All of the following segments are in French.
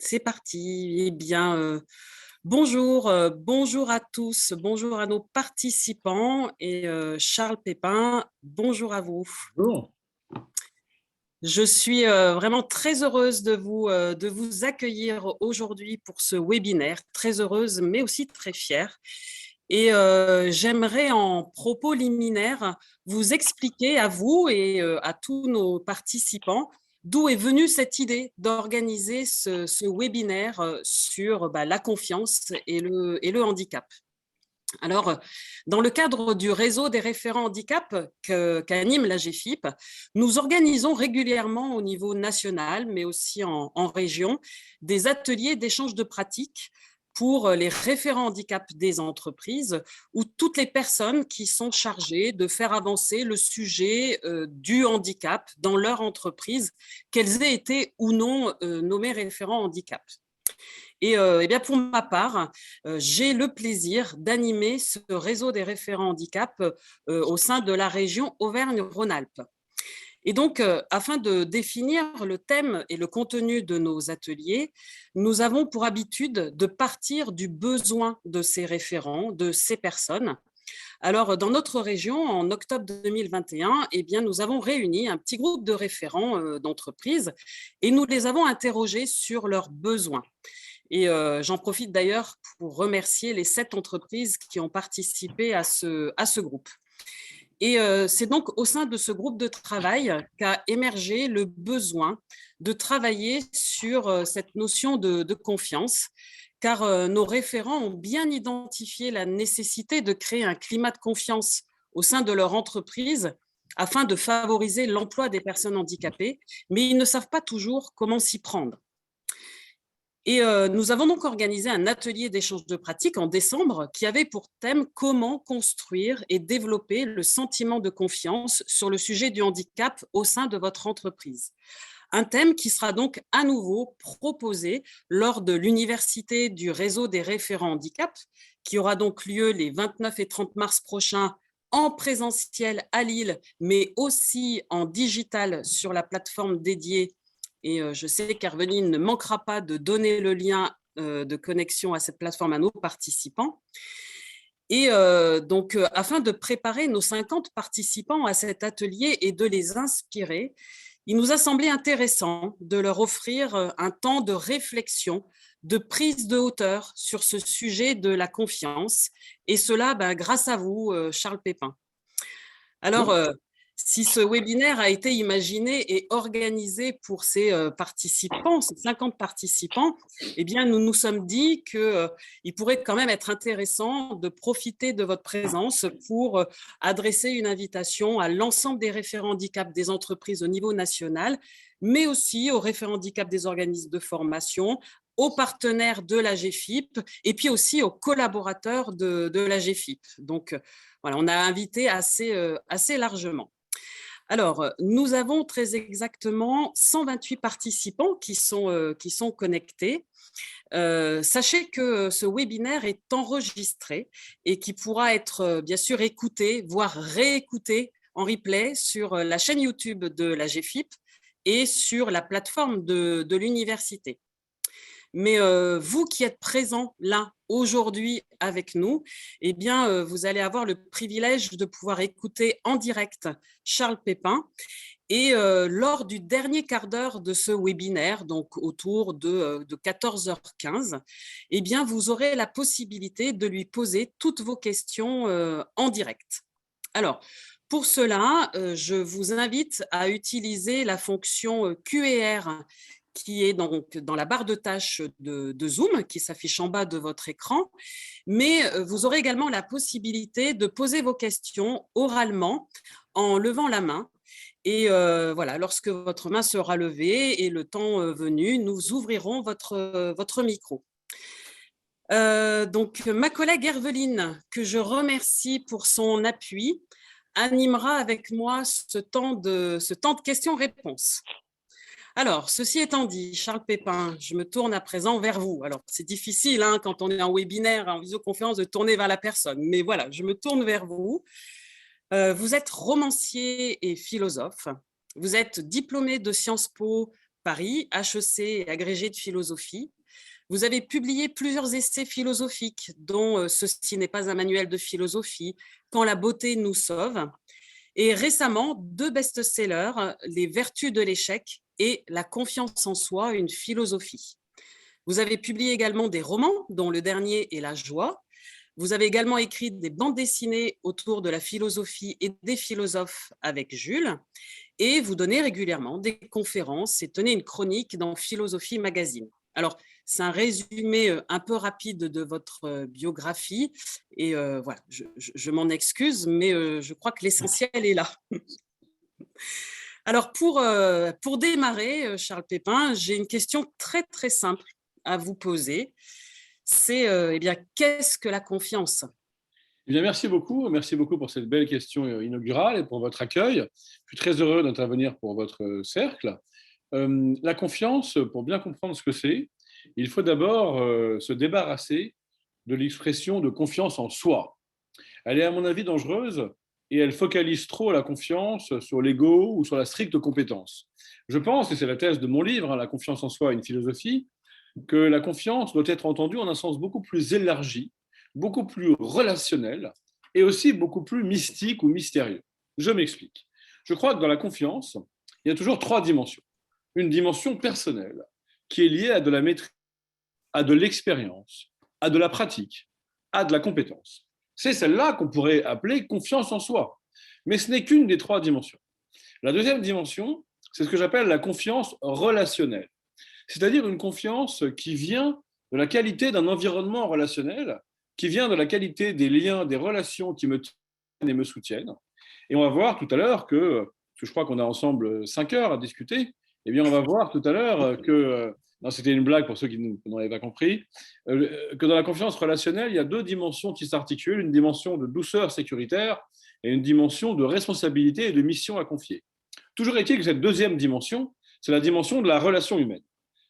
C'est parti. Eh bien, bonjour, bonjour à tous, bonjour à nos participants et Charles Pépin, bonjour à vous. Bon, Je suis vraiment très heureuse de vous accueillir aujourd'hui pour ce webinaire, très heureuse mais aussi très fière. Et j'aimerais en propos liminaires vous expliquer à vous et à tous nos participants d'où est venue cette idée d'organiser ce webinaire sur la confiance et le handicap. Alors, dans le cadre du réseau des référents handicap qu'anime la GFIP, nous organisons régulièrement au niveau national, mais aussi en région, des ateliers d'échange de pratiques pour les référents handicap des entreprises ou toutes les personnes qui sont chargées de faire avancer le sujet du handicap dans leur entreprise, qu'elles aient été ou non nommées référents handicap. Et bien pour ma part, j'ai le plaisir d'animer ce réseau des référents handicap au sein de la région Auvergne-Rhône-Alpes. Et donc, afin de définir le thème et le contenu de nos ateliers, nous avons pour habitude de partir du besoin de ces référents, de ces personnes. Alors, dans notre région, en octobre 2021, eh bien, nous avons réuni un petit groupe de référents d'entreprises et nous les avons interrogés sur leurs besoins. Et j'en profite d'ailleurs pour remercier les 7 entreprises qui ont participé à ce groupe. Et c'est donc au sein de ce groupe de travail qu'a émergé le besoin de travailler sur cette notion de confiance, car nos référents ont bien identifié la nécessité de créer un climat de confiance au sein de leur entreprise afin de favoriser l'emploi des personnes handicapées, mais ils ne savent pas toujours comment s'y prendre. Et nous avons donc organisé un atelier d'échange de pratiques en décembre qui avait pour thème comment construire et développer le sentiment de confiance sur le sujet du handicap au sein de votre entreprise. Un thème qui sera donc à nouveau proposé lors de l'université du réseau des référents handicap, qui aura donc lieu les 29 et 30 mars prochains en présentiel à Lille, mais aussi en digital sur la plateforme dédiée. Et je sais qu'Herveline ne manquera pas de donner le lien de connexion à cette plateforme à nos participants. Et donc, afin de préparer nos 50 participants à cet atelier et de les inspirer, il nous a semblé intéressant de leur offrir un temps de réflexion, de prise de hauteur sur ce sujet de la confiance, et cela grâce à vous, Charles Pépin. Alors, bon, si ce webinaire a été imaginé et organisé pour ces participants, ces 50 participants, eh bien, nous nous sommes dit qu'il pourrait quand même être intéressant de profiter de votre présence pour adresser une invitation à l'ensemble des référents handicap des entreprises au niveau national, mais aussi aux référents handicap des organismes de formation, aux partenaires de la GFIP et puis aussi aux collaborateurs de la GFIP. Donc, voilà, on a invité assez largement. Alors, nous avons très exactement 128 participants qui sont connectés. Sachez que ce webinaire est enregistré et qui pourra être bien sûr écouté, voire réécouté en replay sur la chaîne YouTube de la GFIP et sur la plateforme de l'université. Mais vous qui êtes présents là aujourd'hui avec nous, eh bien, vous allez avoir le privilège de pouvoir écouter en direct Charles Pépin. Et lors du dernier quart d'heure de ce webinaire, donc autour de 14h15, eh bien, vous aurez la possibilité de lui poser toutes vos questions en direct. Alors, pour cela, je vous invite à utiliser la fonction Q&R qui est donc dans la barre de tâches de Zoom, qui s'affiche en bas de votre écran. Mais vous aurez également la possibilité de poser vos questions oralement en levant la main. Et voilà, lorsque votre main sera levée et le temps venu, nous ouvrirons votre micro. Donc, ma collègue Herveline, que je remercie pour son appui, animera avec moi ce temps de questions-réponses. Alors, ceci étant dit, Charles Pépin, je me tourne à présent vers vous. Alors, c'est difficile quand on est en webinaire, en visioconférence, de tourner vers la personne. Mais voilà, je me tourne vers vous. Vous êtes romancier et philosophe. Vous êtes diplômé de Sciences Po Paris, HEC et agrégé de philosophie. Vous avez publié plusieurs essais philosophiques, dont Ceci n'est pas un manuel de philosophie, Quand la beauté nous sauve. Et récemment, 2 best-sellers, Les vertus de l'échec et La confiance en soi, une philosophie. Vous avez publié également des romans, dont le dernier est La joie. Vous avez également écrit des bandes dessinées autour de la philosophie et des philosophes avec Jules. Et vous donnez régulièrement des conférences et tenez une chronique dans Philosophie Magazine. Alors, c'est un résumé un peu rapide de votre biographie. Et voilà, je m'en excuse, mais je crois que l'essentiel est là. Alors, pour démarrer, Charles Pépin, j'ai une question très, très simple à vous poser. C'est, eh bien, qu'est-ce que la confiance ? Eh bien, merci beaucoup. Merci beaucoup pour cette belle question inaugurale et pour votre accueil. Je suis très heureux d'intervenir pour votre cercle. La confiance, pour bien comprendre ce que c'est, il faut d'abord se débarrasser de l'expression de confiance en soi. Elle est, à mon avis, dangereuse et elle focalise trop la confiance sur l'ego ou sur la stricte compétence. Je pense, et c'est la thèse de mon livre, La confiance en soi, une philosophie, que la confiance doit être entendue en un sens beaucoup plus élargi, beaucoup plus relationnel et aussi beaucoup plus mystique ou mystérieux. Je m'explique. Je crois que dans la confiance, il y a toujours 3 dimensions. Une dimension personnelle qui est liée à de la maîtrise, à de l'expérience, à de la pratique, à de la compétence. C'est celle-là qu'on pourrait appeler confiance en soi. Mais ce n'est qu'une des 3 dimensions. La deuxième dimension, c'est ce que j'appelle la confiance relationnelle. C'est-à-dire une confiance qui vient de la qualité d'un environnement relationnel, qui vient de la qualité des liens, des relations qui me tiennent et me soutiennent. Et on va voir tout à l'heure que je crois qu'on a ensemble 5 heures à discuter, eh bien on va voir tout à l'heure que, non, c'était une blague pour ceux qui n'en avaient pas compris, que dans la confiance relationnelle, il y a 2 dimensions qui s'articulent, une dimension de douceur sécuritaire et une dimension de responsabilité et de mission à confier. Toujours est-il que cette deuxième dimension, c'est la dimension de la relation humaine.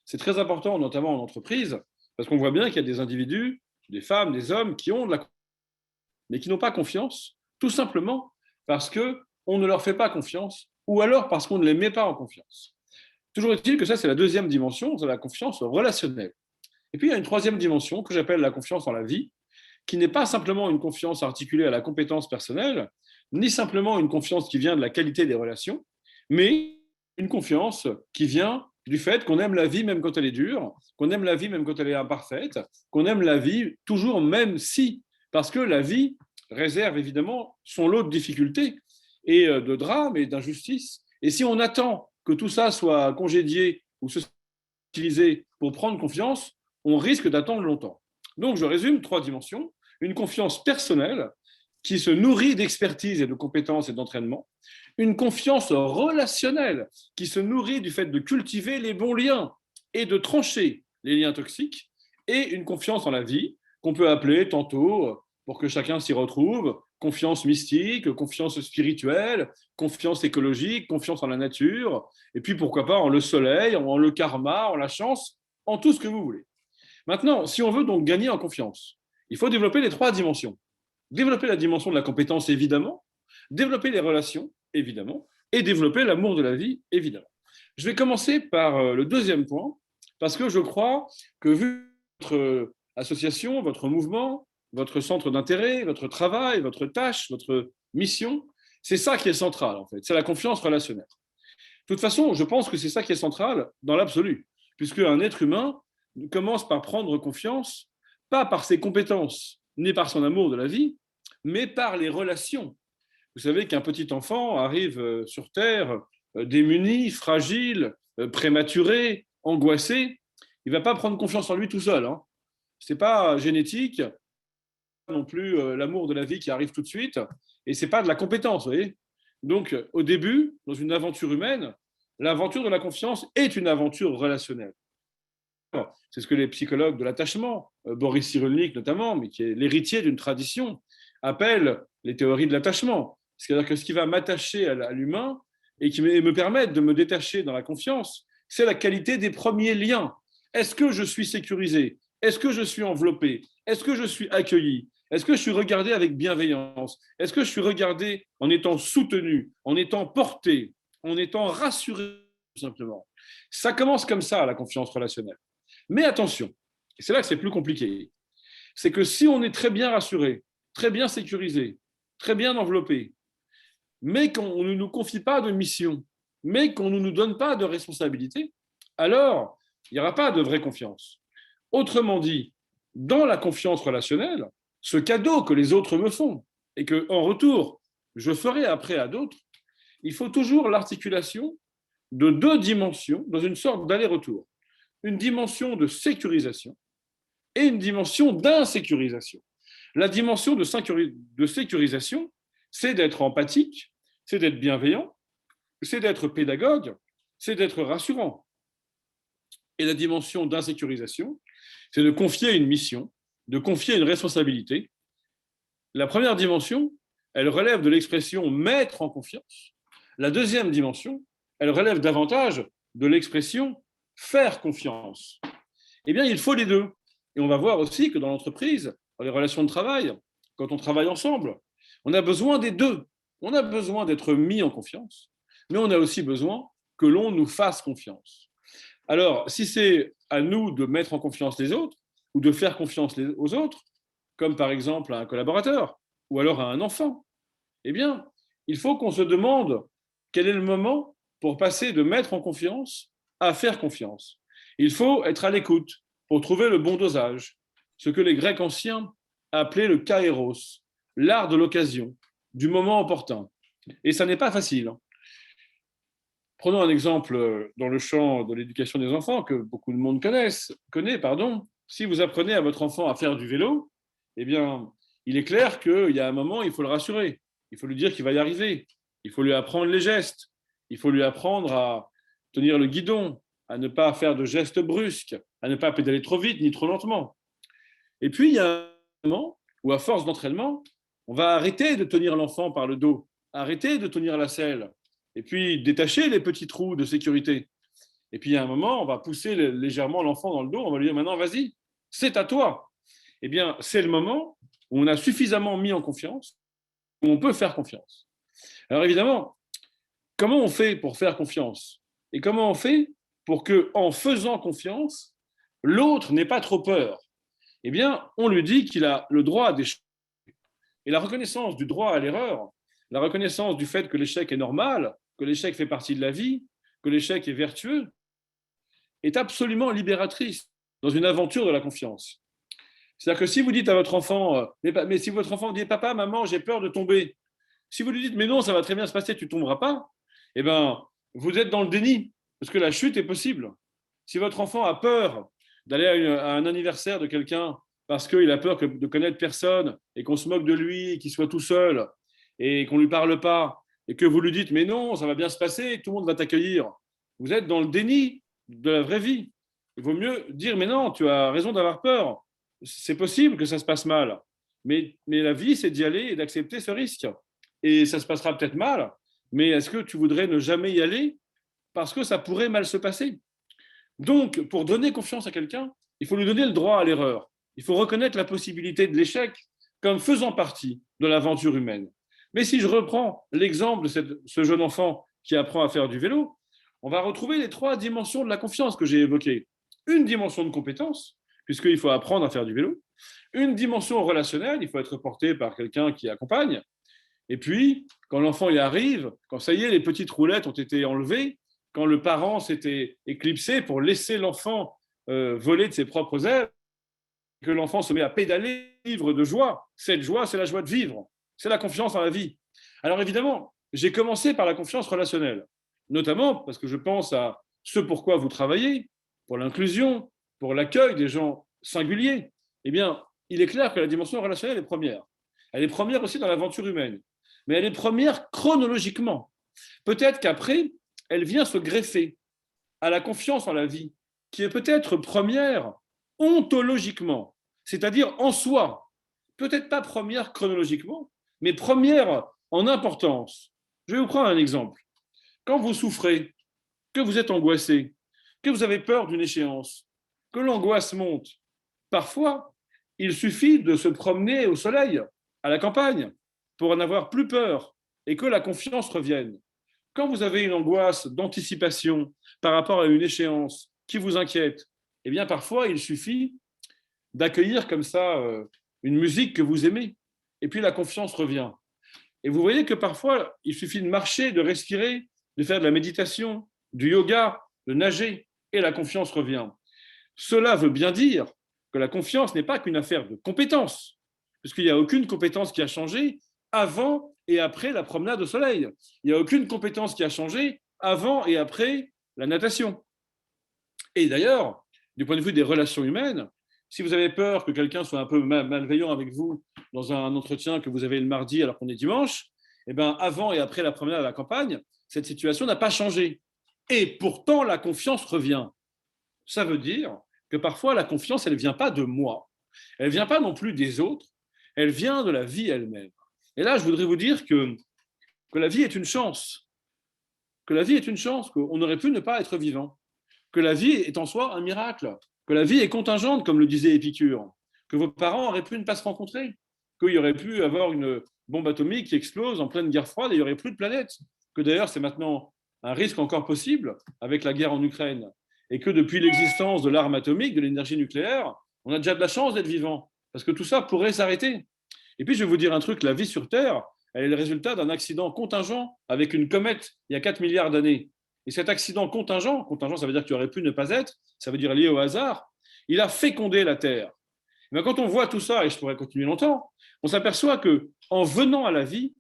C'est très important, notamment en entreprise, parce qu'on voit bien qu'il y a des individus, des femmes, des hommes qui ont de la confiance, mais qui n'ont pas confiance, tout simplement parce qu'on ne leur fait pas confiance, ou alors parce qu'on ne les met pas en confiance. Toujours est-il que ça, c'est la deuxième dimension, c'est la confiance relationnelle. Et puis, il y a une troisième dimension que j'appelle la confiance en la vie, qui n'est pas simplement une confiance articulée à la compétence personnelle, ni simplement une confiance qui vient de la qualité des relations, mais une confiance qui vient du fait qu'on aime la vie même quand elle est dure, qu'on aime la vie même quand elle est imparfaite, qu'on aime la vie toujours même si, parce que la vie réserve évidemment son lot de difficultés et de drames et d'injustices. Et si on attend que tout ça soit congédié ou se utilisé pour prendre confiance, on risque d'attendre longtemps. Donc je résume 3 dimensions. Une confiance personnelle qui se nourrit d'expertise et de compétences et d'entraînement, une confiance relationnelle qui se nourrit du fait de cultiver les bons liens et de trancher les liens toxiques, et une confiance en la vie qu'on peut appeler tantôt, pour que chacun s'y retrouve, confiance mystique, confiance spirituelle, confiance écologique, confiance en la nature, et puis pourquoi pas en le soleil, en le karma, en la chance, en tout ce que vous voulez. Maintenant, si on veut donc gagner en confiance, il faut développer les 3 dimensions. Développer la dimension de la compétence, évidemment, développer les relations, évidemment, et développer l'amour de la vie, évidemment. Je vais commencer par le deuxième point, parce que je crois que vu votre association, votre mouvement, votre centre d'intérêt, votre travail, votre tâche, votre mission, c'est ça qui est central, en fait. C'est la confiance relationnelle. De toute façon, je pense que c'est ça qui est central dans l'absolu, puisque un être humain commence par prendre confiance, pas par ses compétences, ni par son amour de la vie, mais par les relations. Vous savez qu'un petit enfant arrive sur Terre démuni, fragile, prématuré, angoissé. Il ne va pas prendre confiance en lui tout seul. Ce n'est pas génétique, non plus l'amour de la vie qui arrive tout de suite, et ce n'est pas de la compétence. Vous voyez. Donc, au début, dans une aventure humaine, l'aventure de la confiance est une aventure relationnelle. C'est ce que les psychologues de l'attachement, Boris Cyrulnik notamment, mais qui est l'héritier d'une tradition, appellent les théories de l'attachement. C'est-à-dire que ce qui va m'attacher à l'humain et qui me permettre de me détacher dans la confiance, c'est la qualité des premiers liens. Est-ce que je suis sécurisé? Est-ce que je suis enveloppé? Est-ce que je suis accueilli? Est-ce que je suis regardé avec bienveillance? Est-ce que je suis regardé en étant soutenu, en étant porté, en étant rassuré, tout simplement? Ça commence comme ça, la confiance relationnelle. Mais attention, et c'est là que c'est plus compliqué, c'est que si on est très bien rassuré, très bien sécurisé, très bien enveloppé, mais qu'on ne nous confie pas de mission, mais qu'on ne nous donne pas de responsabilité, alors il n'y aura pas de vraie confiance. Autrement dit, dans la confiance relationnelle, ce cadeau que les autres me font et que, en retour, je ferai après à d'autres, il faut toujours l'articulation de deux dimensions dans une sorte d'aller-retour. Une dimension de sécurisation et une dimension d'insécurisation. La dimension de sécurisation, c'est d'être empathique, c'est d'être bienveillant, c'est d'être pédagogue, c'est d'être rassurant. Et la dimension d'insécurisation, c'est de confier une mission, de confier une responsabilité. La première dimension, elle relève de l'expression mettre en confiance. La deuxième dimension, elle relève davantage de l'expression faire confiance. Eh bien, il faut les deux. Et on va voir aussi que dans l'entreprise, dans les relations de travail, quand on travaille ensemble, on a besoin des deux. On a besoin d'être mis en confiance, mais on a aussi besoin que l'on nous fasse confiance. Alors, si c'est à nous de mettre en confiance les autres ou de faire confiance aux autres, comme par exemple à un collaborateur ou alors à un enfant, eh bien, il faut qu'on se demande quel est le moment pour passer de mettre en confiance à faire confiance. Il faut être à l'écoute pour trouver le bon dosage, ce que les Grecs anciens appelaient le kairos, l'art de l'occasion, du moment opportun. Et ça n'est pas facile. Prenons un exemple dans le champ de l'éducation des enfants que beaucoup de monde connaît. Si vous apprenez à votre enfant à faire du vélo, eh bien, il est clair qu'il y a un moment, il faut le rassurer. Il faut lui dire qu'il va y arriver. Il faut lui apprendre les gestes. Il faut lui apprendre à tenir le guidon, à ne pas faire de gestes brusques, à ne pas pédaler trop vite ni trop lentement. Et puis, il y a un moment où, à force d'entraînement, on va arrêter de tenir l'enfant par le dos, arrêter de tenir la selle, et puis détacher les petits trous de sécurité. Et puis, il y a un moment, on va pousser légèrement l'enfant dans le dos, on va lui dire maintenant, vas-y, c'est à toi. Eh bien, c'est le moment où on a suffisamment mis en confiance, où on peut faire confiance. Alors évidemment, comment on fait pour faire confiance? Et comment on fait pour que, en faisant confiance, l'autre n'ait pas trop peur? Eh bien, on lui dit qu'il a le droit d'échouer. Et la reconnaissance du droit à l'erreur, la reconnaissance du fait que l'échec est normal, que l'échec fait partie de la vie, que l'échec est vertueux, est absolument libératrice dans une aventure de la confiance. C'est-à-dire que si vous dites à votre enfant, mais si votre enfant dit papa, maman, j'ai peur de tomber, si vous lui dites mais non, ça va très bien se passer, tu ne tomberas pas, eh bien, vous êtes dans le déni, parce que la chute est possible. Si votre enfant a peur d'aller à un anniversaire de quelqu'un parce qu'il a peur de connaître personne et qu'on se moque de lui, qu'il soit tout seul et qu'on ne lui parle pas, et que vous lui dites mais non, ça va bien se passer, tout le monde va t'accueillir, vous êtes dans le déni de la vraie vie. Il vaut mieux dire mais non, tu as raison d'avoir peur, c'est possible que ça se passe mal, mais la vie, c'est d'y aller et d'accepter ce risque. Et ça se passera peut-être mal, mais est-ce que tu voudrais ne jamais y aller parce que ça pourrait mal se passer? Donc, pour donner confiance à quelqu'un, il faut lui donner le droit à l'erreur. Il faut reconnaître la possibilité de l'échec comme faisant partie de l'aventure humaine. Mais si je reprends l'exemple de ce jeune enfant qui apprend à faire du vélo, on va retrouver les trois dimensions de la confiance que j'ai évoquées. Une dimension de compétence, puisqu'il faut apprendre à faire du vélo. Une dimension relationnelle, il faut être porté par quelqu'un qui accompagne. Et puis, quand l'enfant y arrive, quand ça y est, les petites roulettes ont été enlevées, quand le parent s'était éclipsé pour laisser l'enfant voler de ses propres ailes, que l'enfant se met à pédaler, vivre de joie. Cette joie, c'est la joie de vivre. C'est la confiance en la vie. Alors évidemment, j'ai commencé par la confiance relationnelle, notamment parce que je pense à ce pourquoi vous travaillez, pour l'inclusion, pour l'accueil des gens singuliers. Eh bien, il est clair que la dimension relationnelle est première. Elle est première aussi dans l'aventure humaine, mais elle est première chronologiquement. Peut-être qu'après, elle vient se greffer à la confiance en la vie, qui est peut-être première ontologiquement, c'est-à-dire en soi, peut-être pas première chronologiquement, mais première en importance. Je vais vous prendre un exemple. Quand vous souffrez, que vous êtes angoissé, que vous avez peur d'une échéance, que l'angoisse monte, parfois, il suffit de se promener au soleil, à la campagne, pour en avoir plus peur et que la confiance revienne. Quand vous avez une angoisse d'anticipation par rapport à une échéance qui vous inquiète, eh bien parfois il suffit d'accueillir comme ça une musique que vous aimez, et puis la confiance revient. Et vous voyez que parfois il suffit de marcher, de respirer, de faire de la méditation, du yoga, de nager, et la confiance revient. Cela veut bien dire que la confiance n'est pas qu'une affaire de compétence, puisqu'il n'y a aucune compétence qui a changé avant et après la promenade au soleil. Il n'y a aucune compétence qui a changé avant et après la natation. Et d'ailleurs, du point de vue des relations humaines, si vous avez peur que quelqu'un soit un peu malveillant avec vous dans un entretien que vous avez le mardi alors qu'on est dimanche, eh bien, avant et après la promenade à la campagne, cette situation n'a pas changé. Et pourtant, la confiance revient. Ça veut dire que parfois, la confiance, elle ne vient pas de moi. Elle ne vient pas non plus des autres. Elle vient de la vie elle-même. Et là, je voudrais vous dire que la vie est une chance. Que la vie est une chance, qu'on aurait pu ne pas être vivant. Que la vie est en soi un miracle. Que la vie est contingente, comme le disait Épicure. Que vos parents auraient pu ne pas se rencontrer. Qu'il y aurait pu avoir une bombe atomique qui explose en pleine guerre froide et il n'y aurait plus de planète. Que d'ailleurs, c'est maintenant un risque encore possible avec la guerre en Ukraine. Et que depuis l'existence de l'arme atomique, de l'énergie nucléaire, on a déjà de la chance d'être vivant. Parce que tout ça pourrait s'arrêter. Et puis, je vais vous dire un truc, la vie sur Terre, elle est le résultat d'un accident contingent avec une comète il y a 4 milliards d'années. Et cet accident contingent, ça veut dire qu'il aurait pu ne pas être, ça veut dire lié au hasard, il a fécondé la Terre. Mais quand on voit tout ça, et je pourrais continuer longtemps, on s'aperçoit qu'en venant à la vie,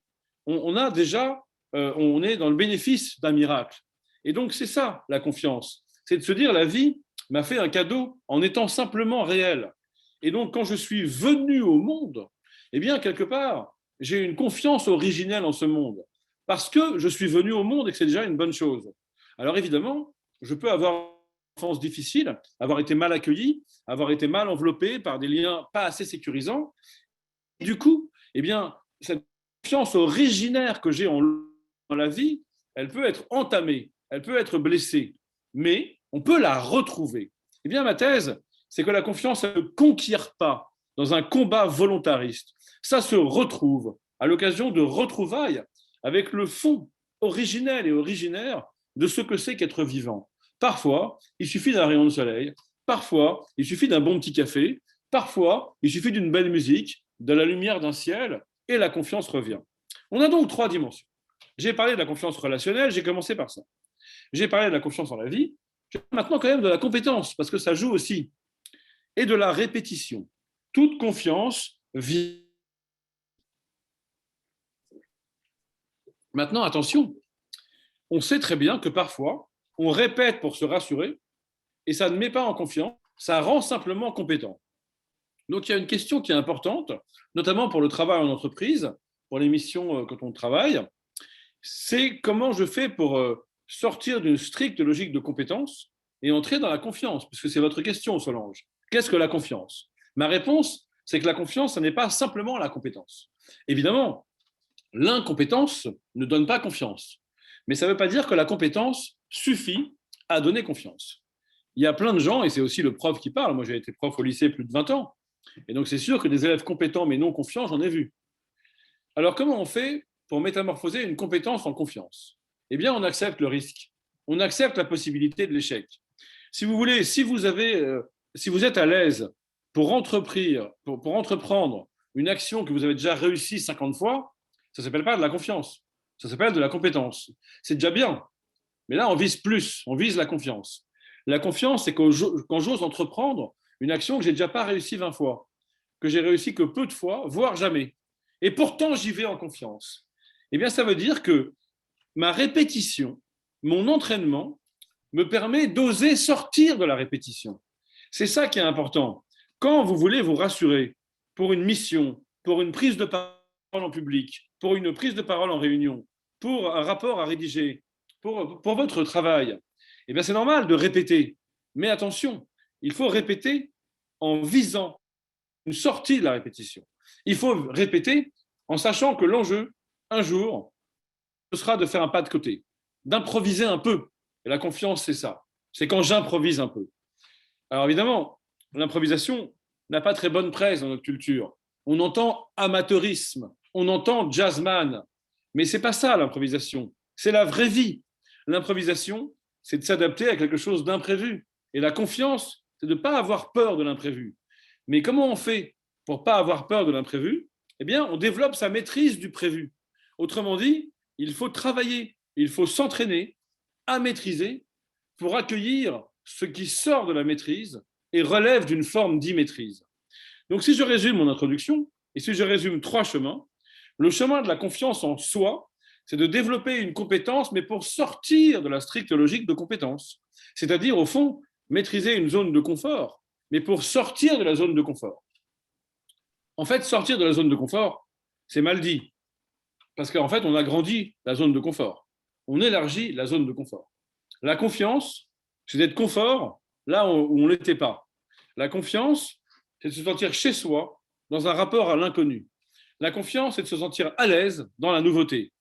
on a déjà, on est dans le bénéfice d'un miracle. Et donc, c'est ça, la confiance. C'est de se dire, la vie m'a fait un cadeau en étant simplement réelle. Et donc, quand je suis venu au monde, eh bien, quelque part, j'ai une confiance originelle en ce monde. Parce que je suis venu au monde et que c'est déjà une bonne chose. Alors, évidemment, je peux avoir une enfance difficile, avoir été mal accueilli, avoir été mal enveloppé par des liens pas assez sécurisants. Du coup, eh bien, cette confiance originaire que j'ai en la vie, elle peut être entamée, elle peut être blessée, mais on peut la retrouver. Eh bien, ma thèse, c'est que la confiance ne conquiert pas dans un combat volontariste. Ça se retrouve à l'occasion de retrouvailles avec le fond originel et originaire de ce que c'est qu'être vivant. Parfois, il suffit d'un rayon de soleil, parfois, il suffit d'un bon petit café, parfois, il suffit d'une belle musique, de la lumière d'un ciel, et la confiance revient. On a donc 3 dimensions. J'ai parlé de la confiance relationnelle, j'ai commencé par ça. J'ai parlé de la confiance en la vie, maintenant quand même de la compétence, parce que ça joue aussi, et de la répétition. Toute confiance vient. Maintenant, attention, on sait très bien que parfois, on répète pour se rassurer, et ça ne met pas en confiance, ça rend simplement compétent. Donc, il y a une question qui est importante, notamment pour le travail en entreprise, pour les missions quand on travaille, c'est comment je fais pour sortir d'une stricte logique de compétence et entrer dans la confiance, puisque c'est votre question, Solange. Qu'est-ce que la confiance? Ma réponse, c'est que la confiance, ce n'est pas simplement la compétence. Évidemment, l'incompétence ne donne pas confiance, mais ça ne veut pas dire que la compétence suffit à donner confiance. Il y a plein de gens, et c'est aussi le prof qui parle, moi j'ai été prof au lycée plus de 20 ans, et donc c'est sûr que des élèves compétents mais non confiants, j'en ai vu. Alors comment on fait pour métamorphoser une compétence en confiance? Eh bien, on accepte le risque, on accepte la possibilité de l'échec. Si vous voulez, si vous êtes à l'aise pour entreprendre une action que vous avez déjà réussi 50 fois, ça ne s'appelle pas de la confiance, ça s'appelle de la compétence. C'est déjà bien, mais là on vise plus, on vise la confiance. La confiance, c'est quand j'ose entreprendre une action que j'ai déjà pas réussi 20 fois, que j'ai réussi que peu de fois, voire jamais. Et pourtant, j'y vais en confiance. Eh bien, ça veut dire que ma répétition, mon entraînement, me permet d'oser sortir de la répétition. C'est ça qui est important. Quand vous voulez vous rassurer pour une mission, pour une prise de parole en public, pour une prise de parole en réunion, pour un rapport à rédiger, pour votre travail, eh bien, c'est normal de répéter. Mais attention, il faut répéter en visant une sortie de la répétition. Il faut répéter en sachant que l'enjeu, un jour, ce sera de faire un pas de côté, d'improviser un peu. Et la confiance, c'est ça. C'est quand j'improvise un peu. Alors évidemment, l'improvisation n'a pas très bonne presse dans notre culture. On entend amateurisme, on entend jazzman, mais c'est pas ça l'improvisation. C'est la vraie vie. L'improvisation, c'est de s'adapter à quelque chose d'imprévu. Et la confiance, c'est de ne pas avoir peur de l'imprévu. Mais comment on fait pour ne pas avoir peur de l'imprévu? Eh bien, on développe sa maîtrise du prévu. Autrement dit, il faut travailler, il faut s'entraîner à maîtriser pour accueillir ce qui sort de la maîtrise et relève d'une forme d'immaîtrise. Donc, si je résume mon introduction, et si je résume 3 chemins, le chemin de la confiance en soi, c'est de développer une compétence, mais pour sortir de la stricte logique de compétence. C'est-à-dire, au fond, maîtriser une zone de confort, mais pour sortir de la zone de confort. En fait, sortir de la zone de confort, c'est mal dit. Parce qu'en fait, on agrandit la zone de confort. On élargit la zone de confort. La confiance, c'est d'être confort là où on ne l'était pas. La confiance, c'est de se sentir chez soi, dans un rapport à l'inconnu. La confiance, c'est de se sentir à l'aise dans la nouveauté.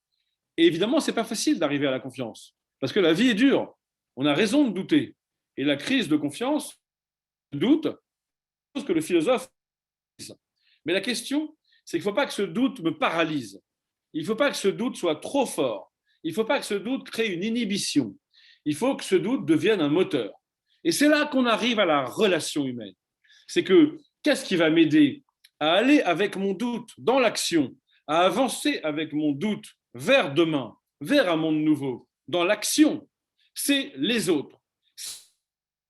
Et évidemment, ce n'est pas facile d'arriver à la confiance, parce que la vie est dure. On a raison de douter. Et la crise de confiance, le doute, c'est ce que le philosophe dit. Mais la question, c'est qu'il ne faut pas que ce doute me paralyse. Il ne faut pas que ce doute soit trop fort. Il ne faut pas que ce doute crée une inhibition. Il faut que ce doute devienne un moteur. Et c'est là qu'on arrive à la relation humaine. C'est que qu'est-ce qui va m'aider à aller avec mon doute dans l'action, à avancer avec mon doute vers demain, vers un monde nouveau, dans l'action? C'est les autres, c'est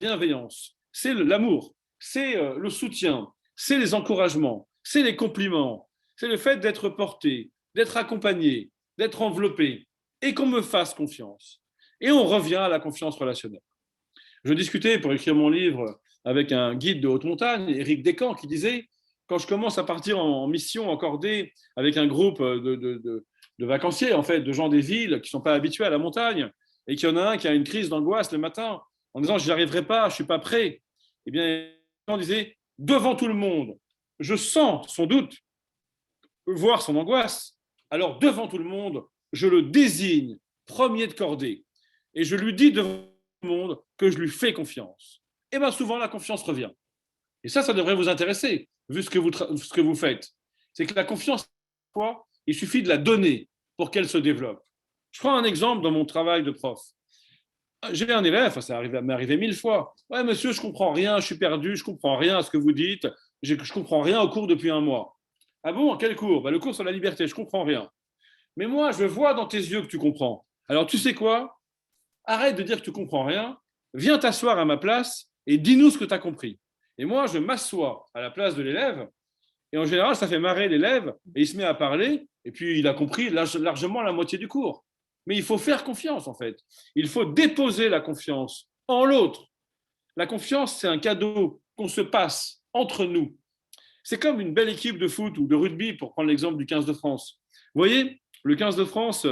la bienveillance, c'est l'amour, c'est le soutien, c'est les encouragements, c'est les compliments, c'est le fait d'être porté, d'être accompagné, d'être enveloppé, et qu'on me fasse confiance. Et on revient à la confiance relationnelle. Je discutais pour écrire mon livre avec un guide de haute montagne, Éric Descamps, qui disait, quand je commence à partir en mission encordée avec un groupe de vacanciers, en fait, de gens des villes qui ne sont pas habitués à la montagne, et qu'il y en a un qui a une crise d'angoisse le matin, en disant « je n'y arriverai pas, je ne suis pas prêt », eh bien, on disait « devant tout le monde, je sens son doute, voir son angoisse, alors devant tout le monde, je le désigne premier de cordée, et je lui dis devant tout le monde que je lui fais confiance. » Et bien souvent, la confiance revient. Et ça devrait vous intéresser, vu ce que vous faites. C'est que la confiance, il suffit de la donner pour qu'elle se développe. Je prends un exemple dans mon travail de prof. J'ai un élève, ça m'est arrivé 1000 fois. Ouais, monsieur, je ne comprends rien, je suis perdu, je ne comprends rien à ce que vous dites, je ne comprends rien au cours depuis un mois. Ah bon, quel cours? Le cours sur la liberté, je ne comprends rien. Mais moi, je vois dans tes yeux que tu comprends. Alors, tu sais quoi? Arrête de dire que tu ne comprends rien, viens t'asseoir à ma place et dis-nous ce que tu as compris. Et moi, je m'assois à la place de l'élève, et en général, ça fait marrer l'élève, et il se met à parler, et puis il a compris largement la moitié du cours. Mais il faut faire confiance, en fait. Il faut déposer la confiance en l'autre. La confiance, c'est un cadeau qu'on se passe entre nous. C'est comme une belle équipe de foot ou de rugby, pour prendre l'exemple du 15 de France. Vous voyez, le 15 de France,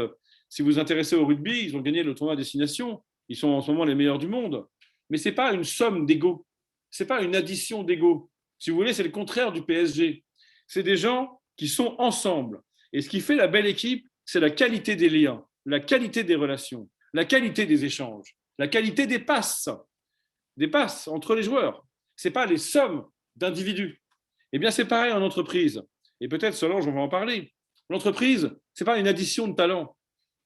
si vous vous intéressez au rugby, ils ont gagné le tournoi Destination. Ils sont en ce moment les meilleurs du monde. Mais ce n'est pas une somme d'égos. Ce n'est pas une addition d'égos. Si vous voulez, c'est le contraire du PSG. C'est des gens qui sont ensemble. Et ce qui fait la belle équipe, c'est la qualité des liens, la qualité des relations, la qualité des échanges, la qualité des passes entre les joueurs. Ce n'est pas les sommes d'individus. Eh bien, c'est pareil en entreprise. Et peut-être, Solange, on va en parler. L'entreprise, ce n'est pas une addition de talents.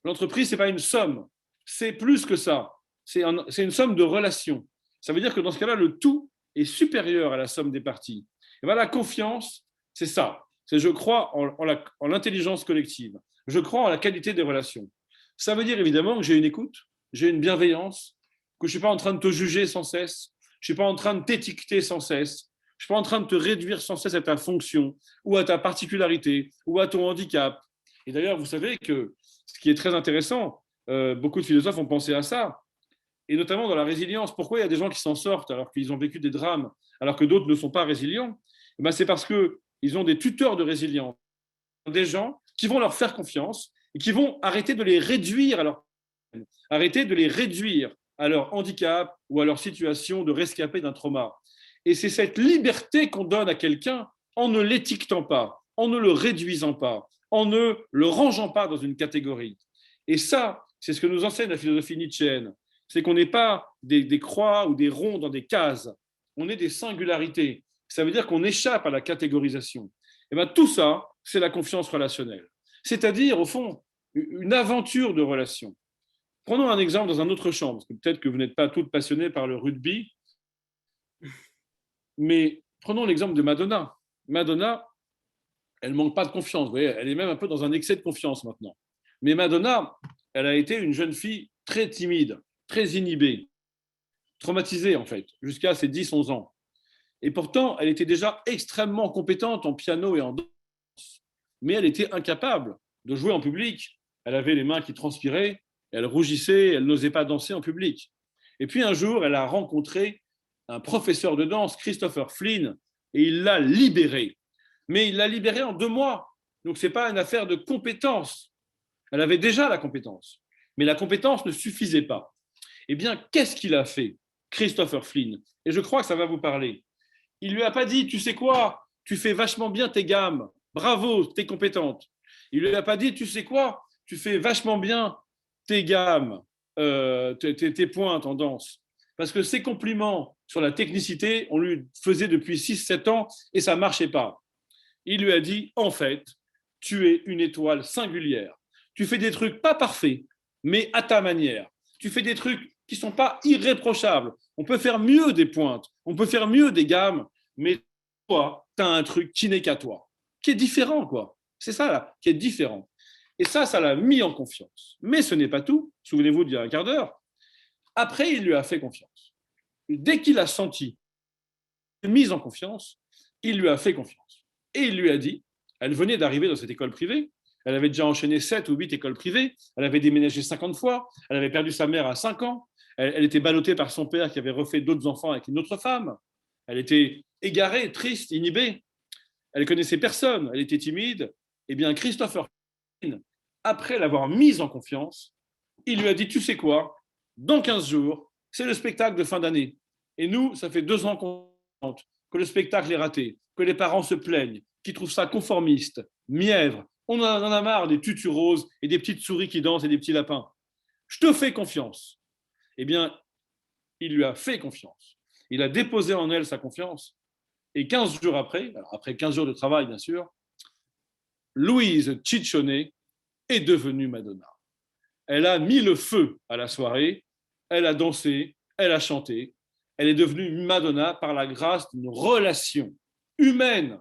L'entreprise, ce n'est pas une somme. C'est plus que ça. C'est une somme de relations. Ça veut dire que dans ce cas-là, le tout est supérieur à la somme des parties. Et bien, la confiance, c'est ça. C'est je crois en l'intelligence collective. Je crois en la qualité des relations. Ça veut dire évidemment que j'ai une écoute, j'ai une bienveillance, que je ne suis pas en train de te juger sans cesse, je ne suis pas en train de t'étiqueter sans cesse, je ne suis pas en train de te réduire sans cesse à ta fonction ou à ta particularité ou à ton handicap. Et d'ailleurs, vous savez que ce qui est très intéressant, beaucoup de philosophes ont pensé à ça, et notamment dans la résilience. Pourquoi il y a des gens qui s'en sortent alors qu'ils ont vécu des drames, alors que d'autres ne sont pas résilients? C'est parce qu'ils ont des tuteurs de résilience, des gens qui vont leur faire confiance et qui vont arrêter de les réduire à leur handicap ou à leur situation de rescapé d'un trauma. Et c'est cette liberté qu'on donne à quelqu'un en ne l'étiquetant pas, en ne le réduisant pas, en ne le rangeant pas dans une catégorie. Et ça, c'est ce que nous enseigne la philosophie nietzschéenne. C'est qu'on n'est pas des croix ou des ronds dans des cases, on est des singularités. Ça veut dire qu'on échappe à la catégorisation. Et bien, tout ça, c'est la confiance relationnelle. C'est-à-dire, au fond, une aventure de relation. Prenons un exemple dans un autre champ, parce que peut-être que vous n'êtes pas toutes passionnées par le rugby, mais prenons l'exemple de Madonna. Madonna, elle ne manque pas de confiance. Vous voyez, elle est même un peu dans un excès de confiance maintenant. Mais Madonna, elle a été une jeune fille très timide, très inhibée, traumatisée en fait, jusqu'à ses 10-11 ans. Et pourtant, elle était déjà extrêmement compétente en piano et en danse, mais elle était incapable de jouer en public. Elle avait les mains qui transpiraient, elle rougissait, elle n'osait pas danser en public. Et puis un jour, elle a rencontré un professeur de danse, Christopher Flynn, et il l'a libérée. Mais il l'a libérée en 2 mois. Donc ce n'est pas une affaire de compétence. Elle avait déjà la compétence, mais la compétence ne suffisait pas. Eh bien, qu'est-ce qu'il a fait, Christopher Flynn? Et je crois que ça va vous parler. Il lui a pas dit, tu sais quoi, tu fais vachement bien tes gammes, bravo, t'es compétente. Il lui a pas dit, tu sais quoi, tu fais vachement bien tes gammes, tes pointes en danse. Parce que ses compliments sur la technicité, on lui faisait depuis 6-7 ans et ça marchait pas. Il lui a dit, en fait, tu es une étoile singulière. Tu fais des trucs pas parfaits, mais à ta manière. Tu fais des trucs qui sont pas irréprochables. On peut faire mieux des pointes, on peut faire mieux des gammes, mais toi, tu as un truc qui n'est qu'à toi, qui est différent, quoi. C'est ça, là, qui est différent. Et ça l'a mis en confiance. Mais ce n'est pas tout. Souvenez-vous d'il y a un quart d'heure. Après, il lui a fait confiance. Dès qu'il a senti mise en confiance, il lui a fait confiance. Et il lui a dit, elle venait d'arriver dans cette école privée, elle avait déjà enchaîné 7 ou 8 écoles privées, elle avait déménagé 50 fois, elle avait perdu sa mère à 5 ans, elle était ballottée par son père qui avait refait d'autres enfants avec une autre femme, elle était égarée, triste, inhibée, elle connaissait personne, elle était timide. Eh bien, Christopher, après l'avoir mise en confiance, il lui a dit, tu sais quoi, dans 15 jours, c'est le spectacle de fin d'année. Et nous, ça fait 2 ans qu'on compte, que le spectacle est raté, que les parents se plaignent, qu'ils trouvent ça conformiste, mièvre. On en a marre des tutus roses et des petites souris qui dansent et des petits lapins. Je te fais confiance. Eh bien, il lui a fait confiance. Il a déposé en elle sa confiance. Et 15 jours après, alors après 15 jours de travail, bien sûr, Louise Ciccione est devenue Madonna. Elle a mis le feu à la soirée, elle a dansé, elle a chanté, elle est devenue Madonna par la grâce d'une relation humaine,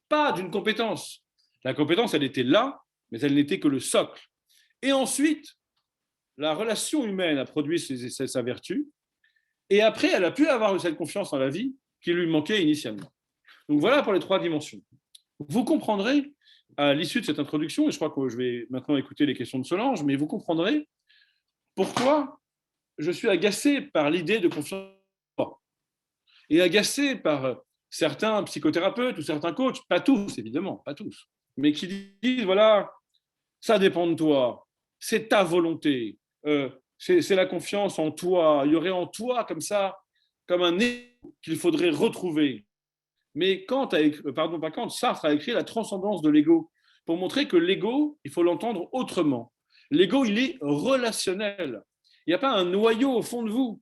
pas d'une compétence. La compétence, elle était là, mais elle n'était que le socle. Et ensuite, la relation humaine a produit sa vertu, et après, elle a pu avoir cette confiance en la vie qui lui manquait initialement. Donc voilà pour les 3 dimensions. Vous comprendrez, à l'issue de cette introduction, et je crois que je vais maintenant écouter les questions de Solange, mais vous comprendrez pourquoi je suis agacé par l'idée de confiance et agacé par certains psychothérapeutes ou certains coachs, pas tous évidemment, pas tous, mais qui disent, voilà, ça dépend de toi, c'est ta volonté, c'est la confiance en toi, il y aurait en toi comme ça, comme un égo qu'il faudrait retrouver. Mais Sartre a écrit La transcendance de l'ego pour montrer que l'ego, il faut l'entendre autrement. L'ego, il est relationnel. Il n'y a pas un noyau au fond de vous,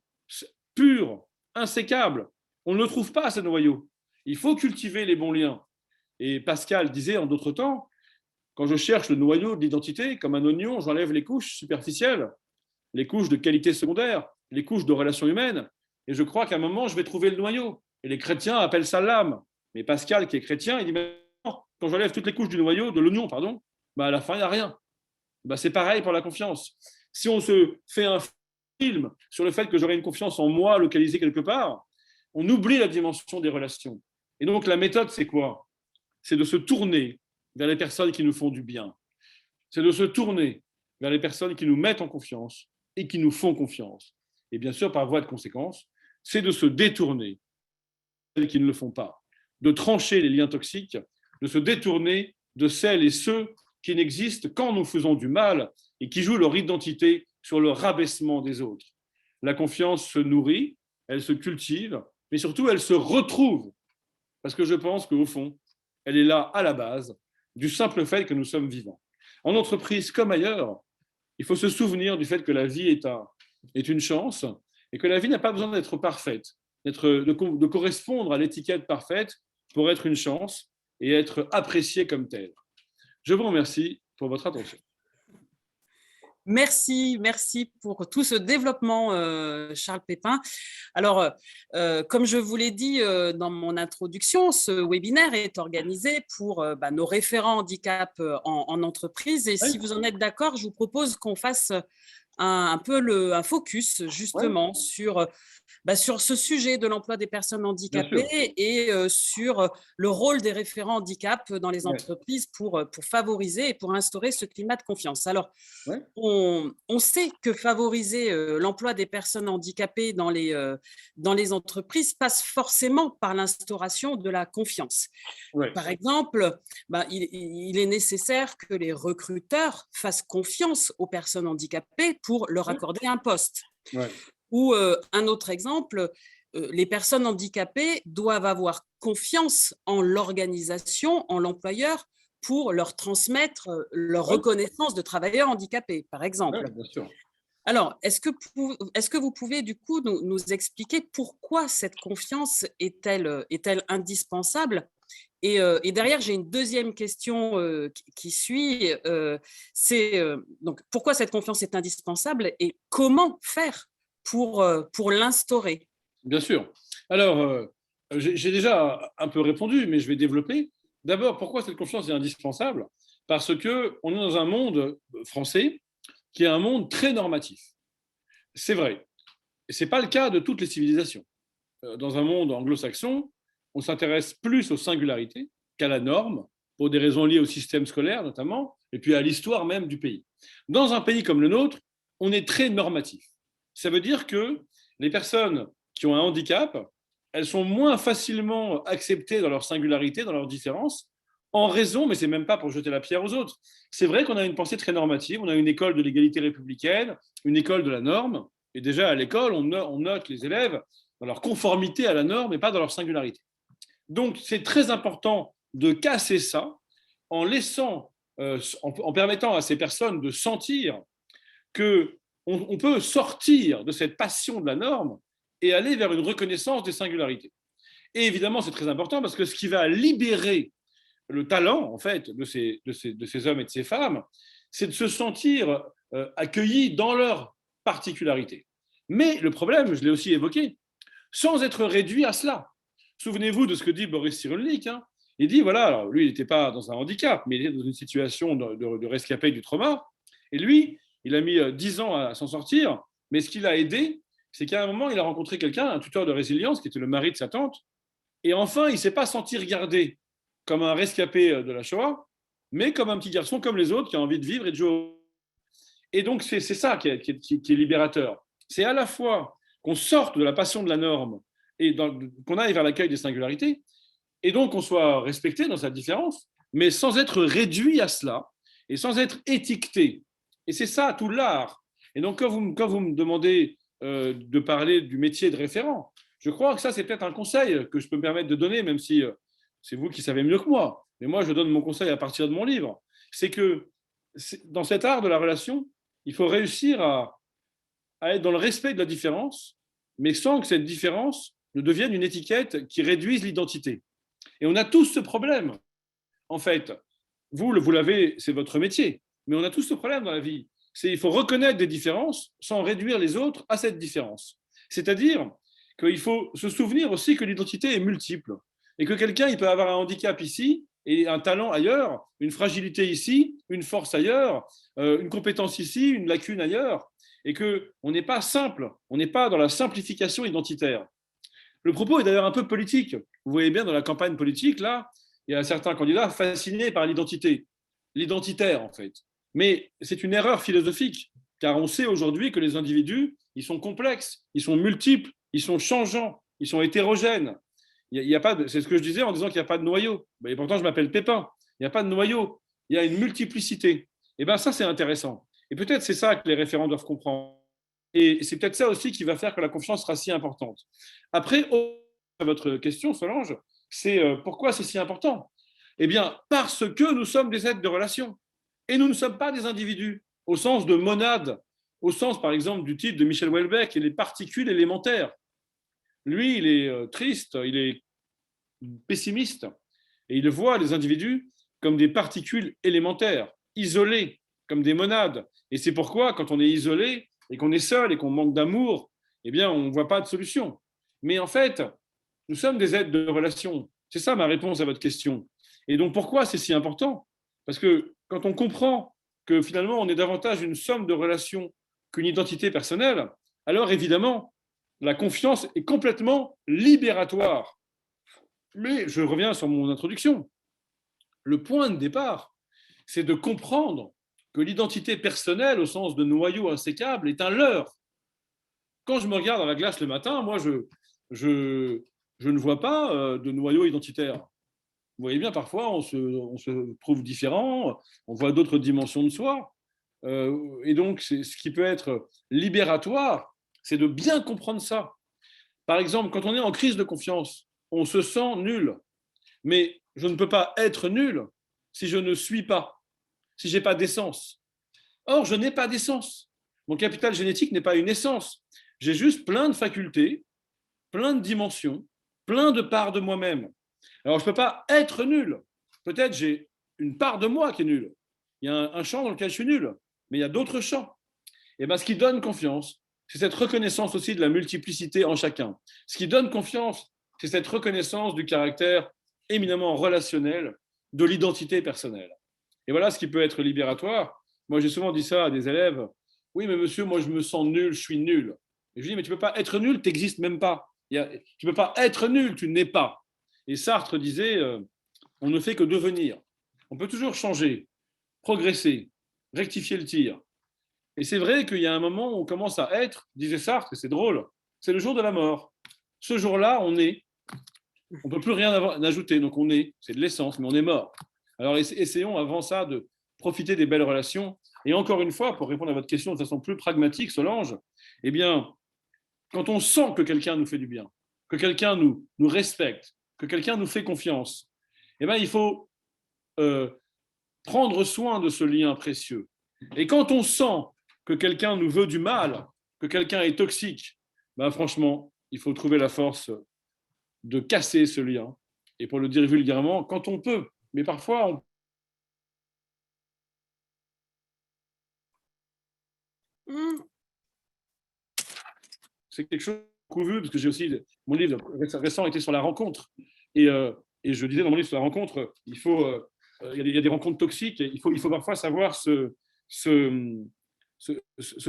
pur, insécable. On ne le trouve pas, ce noyau. Il faut cultiver les bons liens. Et Pascal disait en d'autres temps, quand je cherche le noyau de l'identité, comme un oignon, j'enlève les couches superficielles, les couches de qualité secondaire, les couches de relations humaines, et je crois qu'à un moment, je vais trouver le noyau. Et les chrétiens appellent ça l'âme. Mais Pascal, qui est chrétien, il dit, mais non, quand j'enlève toutes les couches du noyau, de l'oignon, pardon, bah à la fin, il n'y a rien. Bah, c'est pareil pour la confiance. Si on se fait un film sur le fait que j'aurai une confiance en moi localisée quelque part, on oublie la dimension des relations. Et donc, la méthode, c'est quoi? C'est de se tourner vers les personnes qui nous font du bien. C'est de se tourner vers les personnes qui nous mettent en confiance et qui nous font confiance. Et bien sûr, par voie de conséquence, c'est de se détourner celles qui ne le font pas, de trancher les liens toxiques, de se détourner de celles et ceux qui n'existent qu'en nous faisant du mal et qui jouent leur identité sur le rabaissement des autres. La confiance se nourrit, elle se cultive, mais surtout elle se retrouve, parce que je pense qu'au fond, elle est là à la base du simple fait que nous sommes vivants. En entreprise comme ailleurs, il faut se souvenir du fait que la vie est une chance et que la vie n'a pas besoin d'être parfaite, de correspondre à l'étiquette parfaite pour être une chance et être appréciée comme telle. Je vous remercie pour votre attention. Merci pour tout ce développement, Charles Pépin. Alors, comme je vous l'ai dit dans mon introduction, ce webinaire est organisé pour nos référents handicap en entreprise. Et Oui, si vous en êtes d'accord, je vous propose qu'on fasse un peu un focus ouais, justement sur ce sujet de l'emploi des personnes bien handicapées sûr. et sur le rôle des référents handicap dans les Ouais, entreprises pour favoriser et pour instaurer ce climat de confiance. Alors, ouais, on sait que favoriser l'emploi des personnes handicapées dans les entreprises passe forcément par l'instauration de la confiance. ouais, Par exemple, il est nécessaire que les recruteurs fassent confiance aux personnes handicapées pour leur ouais, accorder un poste. ouais, Ou un autre exemple, les personnes handicapées doivent avoir confiance en l'organisation, en l'employeur, pour leur transmettre leur ouais, reconnaissance de travailleurs handicapés, par ouais, exemple. bien sûr. Alors, est-ce que vous pouvez du coup nous expliquer pourquoi cette confiance est-elle indispensable? Et derrière, j'ai une deuxième question qui suit. C'est donc pourquoi cette confiance est indispensable et comment faire pour l'instaurer? Bien sûr. Alors, j'ai déjà un peu répondu, mais je vais développer. D'abord, pourquoi cette confiance est indispensable? Parce qu'on est dans un monde français qui est un monde très normatif. C'est vrai. Et ce n'est pas le cas de toutes les civilisations. Dans un monde anglo-saxon, on s'intéresse plus aux singularités qu'à la norme, pour des raisons liées au système scolaire notamment, et puis à l'histoire même du pays. Dans un pays comme le nôtre, on est très normatif. Ça veut dire que les personnes qui ont un handicap, elles sont moins facilement acceptées dans leur singularité, dans leur différence, en raison, mais c'est même pas pour jeter la pierre aux autres. C'est vrai qu'on a une pensée très normative, on a une école de l'égalité républicaine, une école de la norme, et déjà à l'école, on note les élèves dans leur conformité à la norme et pas dans leur singularité. Donc, c'est très important de casser ça en laissant, en permettant à ces personnes de sentir que on peut sortir de cette passion de la norme et aller vers une reconnaissance des singularités. Et évidemment, c'est très important parce que ce qui va libérer le talent, en fait, de ces hommes et de ces femmes, c'est de se sentir accueillis dans leur particularité. Mais le problème, je l'ai aussi évoqué, sans être réduit à cela. Souvenez-vous de ce que dit Boris Cyrulnik. Hein. Il dit, voilà, alors lui, il n'était pas dans un handicap, mais il était dans une situation de rescapé du trauma. Et lui, il a mis 10 ans à s'en sortir, mais ce qui l'a aidé, c'est qu'à un moment, il a rencontré quelqu'un, un tuteur de résilience, qui était le mari de sa tante, et enfin, il ne s'est pas senti regardé comme un rescapé de la Shoah, mais comme un petit garçon comme les autres qui a envie de vivre et de jouer. Et donc, c'est ça qui est libérateur. C'est à la fois qu'on sorte de la passion de la norme et qu'on aille vers l'accueil des singularités, et donc qu'on soit respecté dans sa différence, mais sans être réduit à cela et sans être étiqueté. Et c'est ça tout l'art. Et donc, quand vous me demandez de parler du métier de référent, je crois que ça, c'est peut-être un conseil que je peux me permettre de donner, même si c'est vous qui savez mieux que moi. Mais moi, je donne mon conseil à partir de mon livre. C'est que dans cet art de la relation, il faut réussir à être dans le respect de la différence, mais sans que cette différence ne devienne une étiquette qui réduise l'identité. Et on a tous ce problème, en fait. Vous l'avez, c'est votre métier, mais on a tous ce problème dans la vie. Il faut reconnaître des différences sans réduire les autres à cette différence. C'est-à-dire qu'il faut se souvenir aussi que l'identité est multiple et que quelqu'un, il peut avoir un handicap ici et un talent ailleurs, une fragilité ici, une force ailleurs, une compétence ici, une lacune ailleurs, et qu'on n'est pas simple, on n'est pas dans la simplification identitaire. Le propos est d'ailleurs un peu politique. Vous voyez bien dans la campagne politique, là, il y a certains candidats fascinés par l'identité, l'identitaire en fait. Mais c'est une erreur philosophique, car on sait aujourd'hui que les individus, ils sont complexes, ils sont multiples, ils sont changeants, ils sont hétérogènes. Il y a pas c'est ce que je disais en disant qu'il n'y a pas de noyau. Et pourtant, je m'appelle Pépin. Il n'y a pas de noyau. Il y a une multiplicité. Et bien ça, c'est intéressant. Et peut-être c'est ça que les référents doivent comprendre. Et c'est peut-être ça aussi qui va faire que la confiance sera si importante. Après, votre question, Solange, c'est pourquoi c'est si important? Eh bien, parce que nous sommes des êtres de relation. Et nous ne sommes pas des individus, au sens de monade, au sens, par exemple, du titre de Michel Houellebecq, et les particules élémentaires. Lui, il est triste, il est pessimiste, et il voit les individus comme des particules élémentaires, isolées, comme des monades. Et c'est pourquoi, quand on est isolé et qu'on est seul et qu'on manque d'amour, eh bien, on ne voit pas de solution. Mais en fait, nous sommes des êtres de relation. C'est ça ma réponse à votre question. Et donc, pourquoi c'est si important? Parce que quand on comprend que finalement, on est davantage une somme de relations qu'une identité personnelle, alors évidemment, la confiance est complètement libératoire. Mais je reviens sur mon introduction. Le point de départ, c'est de comprendre que l'identité personnelle, au sens de noyau insécable, est un leurre. Quand je me regarde dans la glace le matin, moi, je ne vois pas de noyau identitaire. Vous voyez bien, parfois, on se trouve différent, on voit d'autres dimensions de soi. Et donc, ce qui peut être libératoire, c'est de bien comprendre ça. Par exemple, quand on est en crise de confiance, on se sent nul. Mais je ne peux pas être nul si je ne suis pas, si je n'ai pas d'essence. Or, je n'ai pas d'essence. Mon capital génétique n'est pas une essence. J'ai juste plein de facultés, plein de dimensions, plein de parts de moi-même. Alors, je ne peux pas être nul. Peut-être j'ai une part de moi qui est nulle. Il y a un champ dans lequel je suis nul, mais il y a d'autres champs. Et bien, ce qui donne confiance, c'est cette reconnaissance aussi de la multiplicité en chacun. Ce qui donne confiance, c'est cette reconnaissance du caractère éminemment relationnel de l'identité personnelle. Et voilà ce qui peut être libératoire. Moi, j'ai souvent dit ça à des élèves. Oui, mais monsieur, moi, je me sens nul, je suis nul. Et je dis, mais tu ne peux pas être nul, tu n'existes même pas. Tu ne peux pas être nul, tu n'es pas. Et Sartre disait, on ne fait que devenir. On peut toujours changer, progresser, rectifier le tir. Et c'est vrai qu'il y a un moment où on commence à être, disait Sartre, et c'est drôle, c'est le jour de la mort. Ce jour-là, on est. On ne peut plus rien ajouter, donc on est. C'est de l'essence, mais on est mort. Alors essayons avant ça de profiter des belles relations. Et encore une fois, pour répondre à votre question de façon plus pragmatique, Solange, eh bien, quand on sent que quelqu'un nous fait du bien, que quelqu'un nous respecte, que quelqu'un nous fait confiance, eh bien, il faut prendre soin de ce lien précieux. Et quand on sent que quelqu'un nous veut du mal, que quelqu'un est toxique, ben franchement, il faut trouver la force de casser ce lien. Et pour le dire vulgairement, quand on peut. Mais parfois, c'est quelque chose que j'ai vu, parce que j'ai aussi, mon livre récent était sur la rencontre. Et je disais dans mon livre sur la rencontre, il y a des rencontres toxiques, et il faut parfois savoir se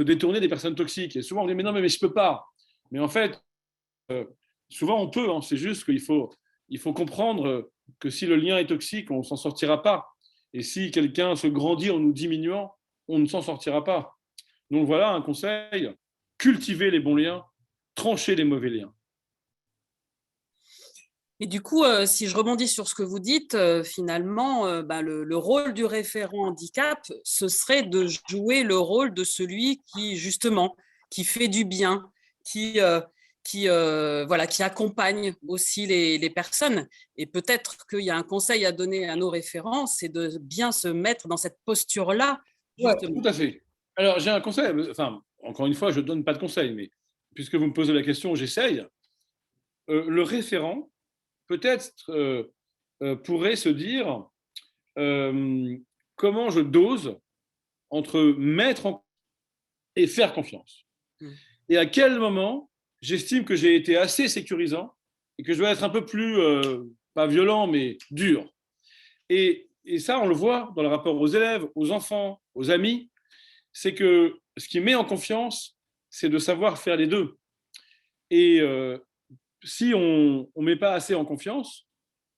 détourner des personnes toxiques. Et souvent, on dit, mais non, mais je ne peux pas. Mais en fait, souvent, on peut. Hein. C'est juste qu'il faut comprendre que si le lien est toxique, on ne s'en sortira pas. Et si quelqu'un se grandit en nous diminuant, on ne s'en sortira pas. Donc voilà un conseil, cultiver les bons liens, trancher les mauvais liens. Et du coup, si je rebondis sur ce que vous dites, finalement, le rôle du référent handicap, ce serait de jouer le rôle de celui qui, justement, qui fait du bien, qui accompagne aussi les personnes. Et peut-être qu'il y a un conseil à donner à nos référents, c'est de bien se mettre dans cette posture-là. Ouais, tout à fait. Alors, j'ai un conseil. Enfin, encore une fois, je ne donne pas de conseil, mais puisque vous me posez la question, j'essaye. Le référent, peut-être, pourrait se dire comment je dose entre mettre en et faire confiance. Et à quel moment j'estime que j'ai été assez sécurisant et que je dois être un peu plus, pas violent, mais dur. Et ça, on le voit dans le rapport aux élèves, aux enfants, aux amis, c'est que ce qui met en confiance, c'est de savoir faire les deux. Et si on ne met pas assez en confiance,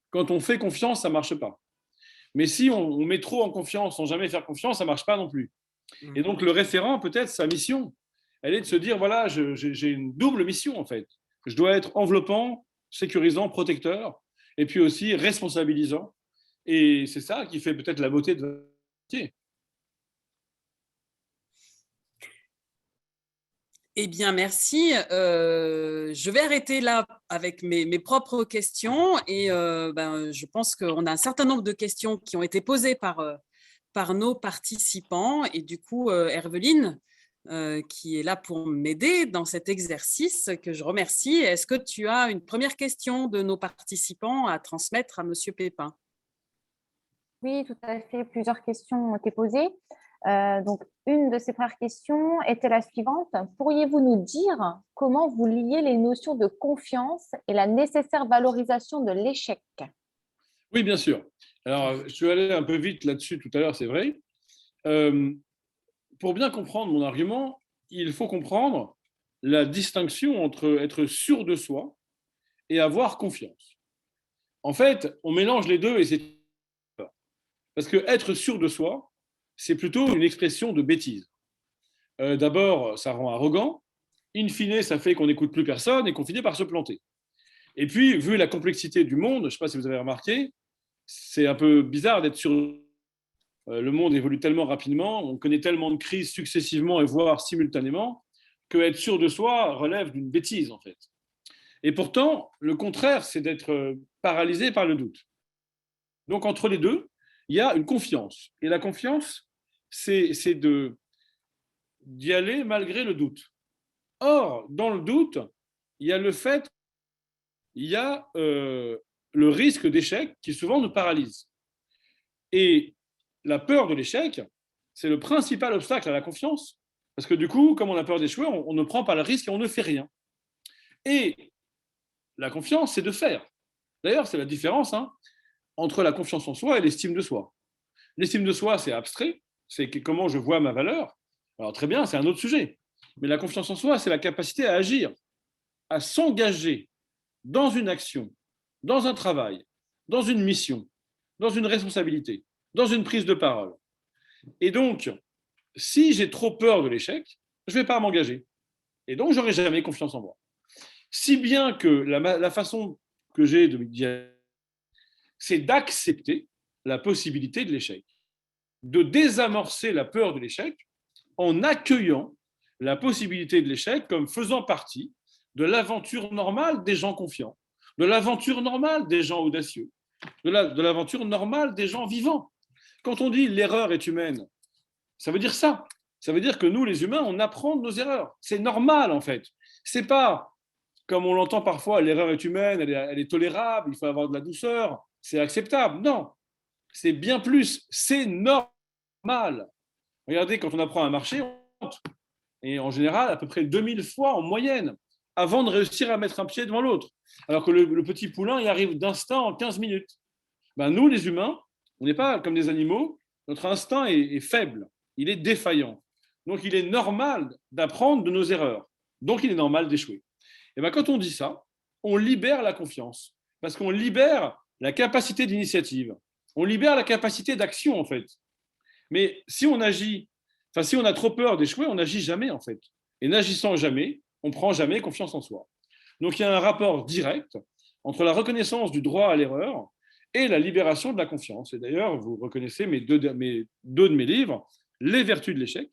quand on fait confiance, ça ne marche pas. Mais si on met trop en confiance sans jamais faire confiance, ça ne marche pas non plus. Et donc, le référent, peut-être, sa mission, elle est de se dire, voilà, j'ai une double mission, en fait. Je dois être enveloppant, sécurisant, protecteur, et puis aussi responsabilisant. Et c'est ça qui fait peut-être la beauté de votre métier. Eh bien, merci. Je vais arrêter là avec mes propres questions et je pense qu'on a un certain nombre de questions qui ont été posées par nos participants. Et du coup, Herveline, qui est là pour m'aider dans cet exercice, que je remercie. Est-ce que tu as une première question de nos participants à transmettre à Monsieur Pépin? Oui, tout à fait. Plusieurs questions ont été posées. Donc, une de ces premières questions était la suivante. Pourriez-vous nous dire comment vous liez les notions de confiance et la nécessaire valorisation de l'échec? Oui, bien sûr. Alors, je suis allé un peu vite là-dessus tout à l'heure, c'est vrai. Euh, pour bien comprendre mon argument, il faut comprendre la distinction entre être sûr de soi et avoir confiance. En fait, on mélange les deux et c'est parce que être sûr de soi, c'est plutôt une expression de bêtise. D'abord, ça rend arrogant. In fine, ça fait qu'on n'écoute plus personne et qu'on finit par se planter. Et puis, vu la complexité du monde, je ne sais pas si vous avez remarqué, c'est un peu bizarre d'être sûr. Le monde évolue tellement rapidement, on connaît tellement de crises successivement et voire simultanément, que être sûr de soi relève d'une bêtise en fait. Et pourtant, le contraire, c'est d'être paralysé par le doute. Donc entre les deux, il y a une confiance. Et la confiance, c'est d'y aller malgré le doute. Or, dans le doute, il y a le fait, il y a le risque d'échec qui souvent nous paralyse. Et la peur de l'échec, c'est le principal obstacle à la confiance. Parce que du coup, comme on a peur d'échouer, on ne prend pas le risque et on ne fait rien. Et la confiance, c'est de faire. D'ailleurs, c'est la différence entre la confiance en soi et l'estime de soi. L'estime de soi, c'est abstrait, c'est comment je vois ma valeur. Alors très bien, c'est un autre sujet. Mais la confiance en soi, c'est la capacité à agir, à s'engager dans une action, dans un travail, dans une mission, dans une responsabilité, dans une prise de parole. Et donc, si j'ai trop peur de l'échec, je ne vais pas m'engager. Et donc, je n'aurai jamais confiance en moi. Si bien que la façon que j'ai de me dire, c'est d'accepter la possibilité de l'échec, de désamorcer la peur de l'échec en accueillant la possibilité de l'échec comme faisant partie de l'aventure normale des gens confiants, de l'aventure normale des gens audacieux, de l'aventure normale des gens vivants. Quand on dit l'erreur est humaine, ça veut dire ça. Ça veut dire que nous, les humains, on apprend de nos erreurs. C'est normal, en fait. C'est pas, comme on l'entend parfois, l'erreur est humaine, elle est tolérable, il faut avoir de la douceur, c'est acceptable. Non, c'est bien plus, c'est normal. Regardez, quand on apprend à marcher, on monte. Et en général, à peu près 2000 fois en moyenne, avant de réussir à mettre un pied devant l'autre. Alors que le petit poulain, il arrive d'instinct en 15 minutes. Ben, nous, les humains, on n'est pas comme des animaux, notre instinct est faible, il est défaillant. Donc, il est normal d'apprendre de nos erreurs. Donc, il est normal d'échouer. Et ben, quand on dit ça, on libère la confiance. Parce qu'on libère la capacité d'initiative. On libère la capacité d'action, en fait. Mais si on agit, enfin, si on a trop peur d'échouer, on n'agit jamais, en fait. Et n'agissant jamais, on ne prend jamais confiance en soi. Donc, il y a un rapport direct entre la reconnaissance du droit à l'erreur et la libération de la confiance. Et d'ailleurs, vous reconnaissez deux de mes livres, Les vertus de l'échec,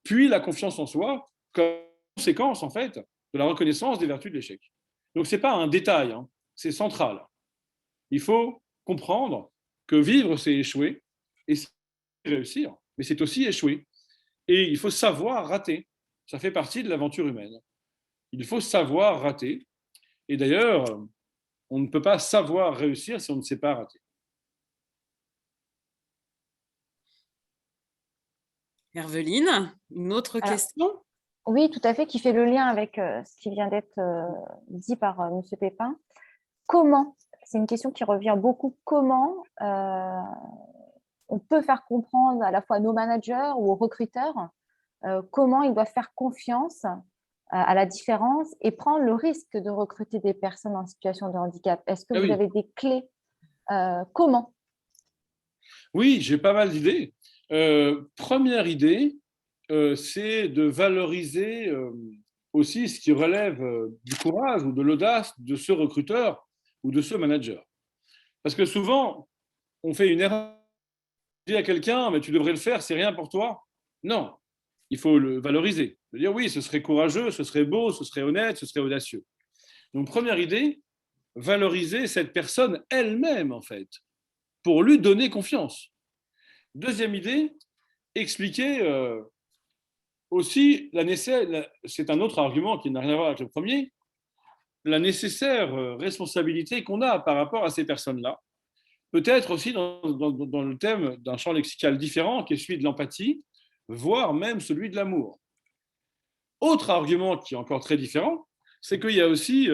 puis la confiance en soi comme conséquence, en fait, de la reconnaissance des vertus de l'échec. Donc, ce n'est pas un détail, c'est central. Il faut comprendre que vivre, c'est échouer, et c'est réussir, mais c'est aussi échouer. Et il faut savoir rater. Ça fait partie de l'aventure humaine. Il faut savoir rater. Et d'ailleurs, on ne peut pas savoir réussir si on ne sait pas rater. Herveline, une autre question? Oui, tout à fait, qui fait le lien avec ce qui vient d'être dit par M. Pépin. Comment, c'est une question qui revient beaucoup, comment on peut faire comprendre à la fois à nos managers ou aux recruteurs comment ils doivent faire confiance à la différence et prendre le risque de recruter des personnes en situation de handicap. Est-ce que vous avez des clés? Comment? Oui, j'ai pas mal d'idées. Première idée, c'est de valoriser aussi ce qui relève du courage ou de l'audace de ce recruteur ou de ce manager. Parce que souvent, on fait une erreur. On dit à quelqu'un, mais tu devrais le faire, c'est rien pour toi. Non, il faut le valoriser. Dire oui, ce serait courageux, ce serait beau, ce serait honnête, ce serait audacieux. Donc, première idée, valoriser cette personne elle-même, en fait, pour lui donner confiance. Deuxième idée, expliquer aussi c'est un autre argument qui n'a rien à voir avec le premier, la nécessaire responsabilité qu'on a par rapport à ces personnes-là. peut-être aussi dans le thème d'un champ lexical différent qui est celui de l'empathie, voire même celui de l'amour. Autre argument qui est encore très différent, c'est qu'il y a aussi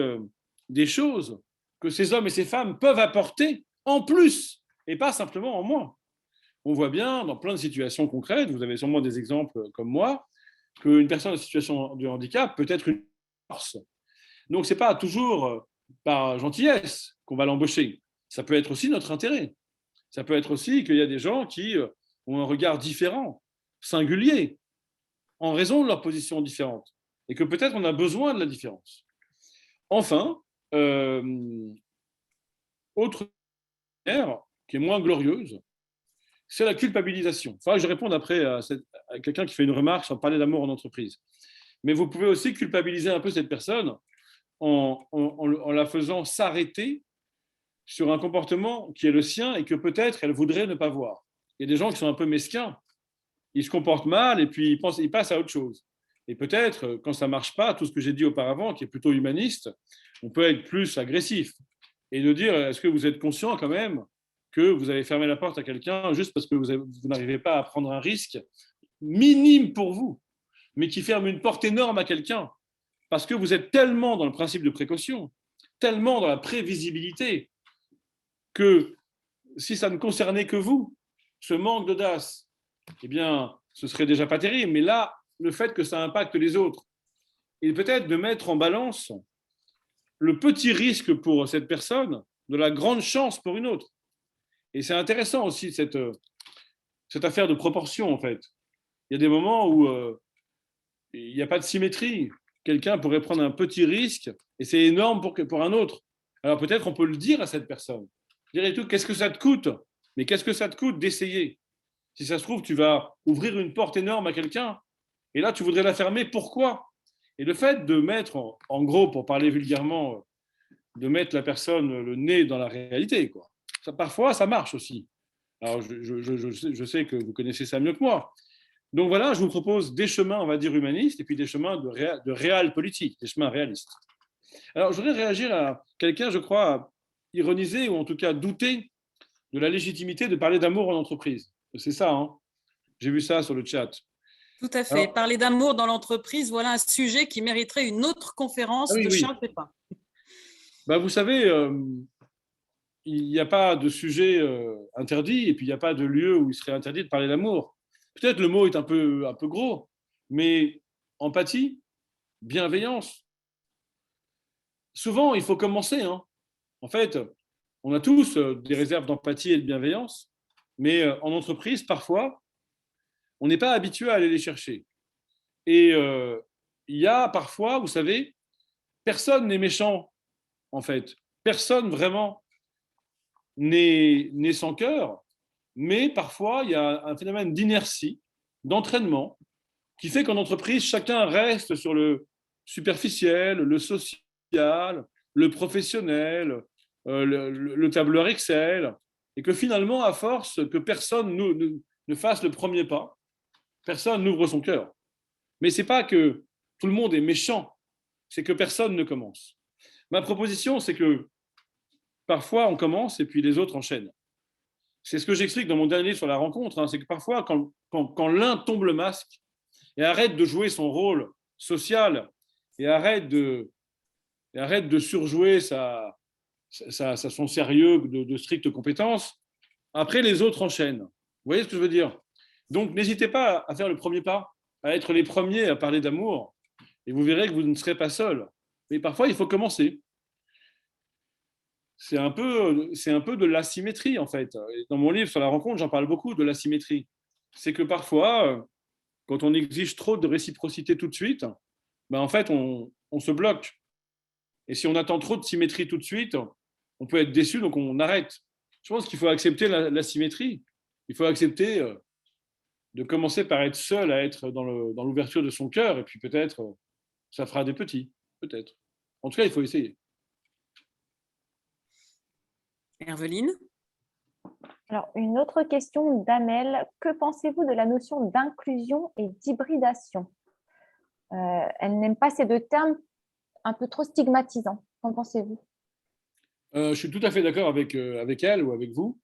des choses que ces hommes et ces femmes peuvent apporter en plus et pas simplement en moins. On voit bien dans plein de situations concrètes, vous avez sûrement des exemples comme moi, qu'une personne en situation de handicap peut être une force. Donc, ce n'est pas toujours par gentillesse qu'on va l'embaucher. Ça peut être aussi notre intérêt. Ça peut être aussi qu'il y a des gens qui ont un regard différent, singulier, en raison de leur position différente, et que peut-être on a besoin de la différence. Enfin, autre manière qui est moins glorieuse, c'est la culpabilisation. Il faudra que je réponde après à quelqu'un qui fait une remarque sans parler d'amour en entreprise. Mais vous pouvez aussi culpabiliser un peu cette personne en la faisant s'arrêter sur un comportement qui est le sien et que peut-être elle voudrait ne pas voir. Il y a des gens qui sont un peu mesquins, ils se comportent mal et puis ils passent à autre chose. Et peut-être, quand ça ne marche pas, tout ce que j'ai dit auparavant, qui est plutôt humaniste, on peut être plus agressif et de dire, est-ce que vous êtes conscient quand même que vous avez fermé la porte à quelqu'un juste parce que vous n'arrivez pas à prendre un risque minime pour vous, mais qui ferme une porte énorme à quelqu'un, parce que vous êtes tellement dans le principe de précaution, tellement dans la prévisibilité, que si ça ne concernait que vous, ce manque d'audace, eh bien, ce serait déjà pas terrible. Mais là, le fait que ça impacte les autres, et peut-être de mettre en balance le petit risque pour cette personne de la grande chance pour une autre. Et c'est intéressant aussi cette affaire de proportion, en fait. Il y a des moments où il n'y a pas de symétrie. Quelqu'un pourrait prendre un petit risque et c'est énorme pour un autre. Alors peut-être on peut le dire à cette personne. Dire et tout, qu'est-ce que ça te coûte? Mais qu'est-ce que ça te coûte d'essayer? Si ça se trouve, tu vas ouvrir une porte énorme à quelqu'un et là, tu voudrais la fermer. Pourquoi? Et le fait de mettre, en gros, pour parler vulgairement, de mettre la personne le nez dans la réalité, quoi. Ça, parfois, ça marche aussi. Alors, je sais que vous connaissez ça mieux que moi. Donc voilà, je vous propose des chemins, on va dire, humanistes, et puis des chemins de réel politique, des chemins réalistes. Alors, je voudrais réagir à quelqu'un, je crois, ironiser ou en tout cas douter de la légitimité de parler d'amour en entreprise. C'est ça, hein? J'ai vu ça sur le chat. Tout à fait. Alors, Parler d'amour dans l'entreprise, voilà un sujet qui mériterait une autre conférence oui, de oui. Charles Pépin. Bah, vous savez, il n'y a pas de sujet interdit et puis il n'y a pas de lieu où il serait interdit de parler d'amour. Peut-être le mot est un peu gros, mais empathie, bienveillance. Souvent, il faut commencer, hein. En fait, on a tous des réserves d'empathie et de bienveillance, mais en entreprise, parfois, on n'est pas habitué à aller les chercher. Et il y a parfois, vous savez, personne n'est méchant, en fait. Personne vraiment n'est sans cœur, mais parfois, il y a un phénomène d'inertie, d'entraînement, qui fait qu'en entreprise, chacun reste sur le superficiel, le social, le professionnel, le tableur Excel, et que finalement, à force que personne ne fasse le premier pas, personne n'ouvre son cœur. Mais ce n'est pas que tout le monde est méchant, c'est que personne ne commence. Ma proposition, c'est que parfois on commence et puis les autres enchaînent. C'est ce que j'explique dans mon dernier livre sur la rencontre, hein, c'est que parfois, quand l'un tombe le masque et arrête de jouer son rôle social et arrête de surjouer son sérieux de stricte compétence, après les autres enchaînent. Vous voyez ce que je veux dire? Donc n'hésitez pas à faire le premier pas, à être les premiers à parler d'amour, et vous verrez que vous ne serez pas seul. Mais parfois, il faut commencer. C'est un peu de l'asymétrie, en fait. Dans mon livre sur la rencontre, j'en parle beaucoup de l'asymétrie. C'est que parfois, quand on exige trop de réciprocité tout de suite, ben en fait, on se bloque. Et si on attend trop de symétrie tout de suite, on peut être déçu, donc on arrête. Je pense qu'il faut accepter l'asymétrie. Il faut accepter de commencer par être seul, à être dans l'ouverture de son cœur, et puis peut-être, ça fera des petits, peut-être. En tout cas, il faut essayer. Herveline? Alors, une autre question d'Amel. Que pensez-vous de la notion d'inclusion et d'hybridation? Elle n'aime pas ces deux termes un peu trop stigmatisants. Qu'en pensez-vous? Je suis tout à fait d'accord avec elle ou avec vous.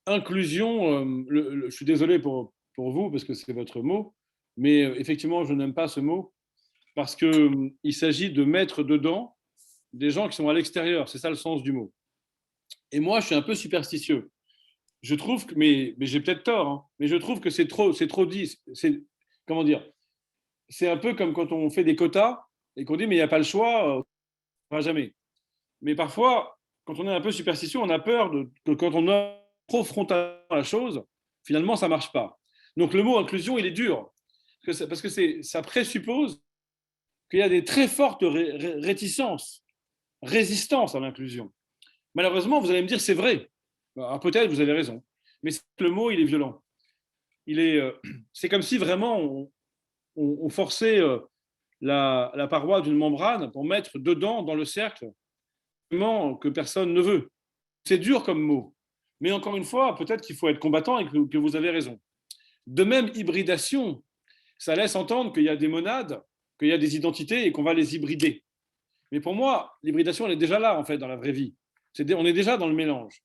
inclusion, je suis désolé pour vous, parce que c'est votre mot, mais effectivement, je n'aime pas ce mot, parce qu'il s'agit de mettre dedans des gens qui sont à l'extérieur. C'est ça le sens du mot. Et moi, je suis un peu superstitieux. Je trouve que, mais j'ai peut-être tort, hein, mais je trouve que c'est trop dit. Comment dire? C'est un peu comme quand on fait des quotas et qu'on dit, mais il n'y a pas le choix, on ne va jamais. Mais parfois, quand on est un peu superstitieux, on a peur que quand on est trop frontal à la chose, finalement, ça ne marche pas. Donc le mot inclusion, il est dur, parce que ça présuppose qu'il y a des très fortes réticences, résistances à l'inclusion. Malheureusement, vous allez me dire, c'est vrai. Alors, peut-être, vous avez raison. Mais le mot, il est violent. C'est comme si vraiment on forçait la paroi d'une membrane pour mettre dedans, dans le cercle, que personne ne veut. C'est dur comme mot. Mais encore une fois, peut-être qu'il faut être combattant et que vous avez raison. De même, hybridation, ça laisse entendre qu'il y a des monades, qu'il y a des identités et qu'on va les hybrider. Mais pour moi, l'hybridation, elle est déjà là, en fait, dans la vraie vie. On est déjà dans le mélange.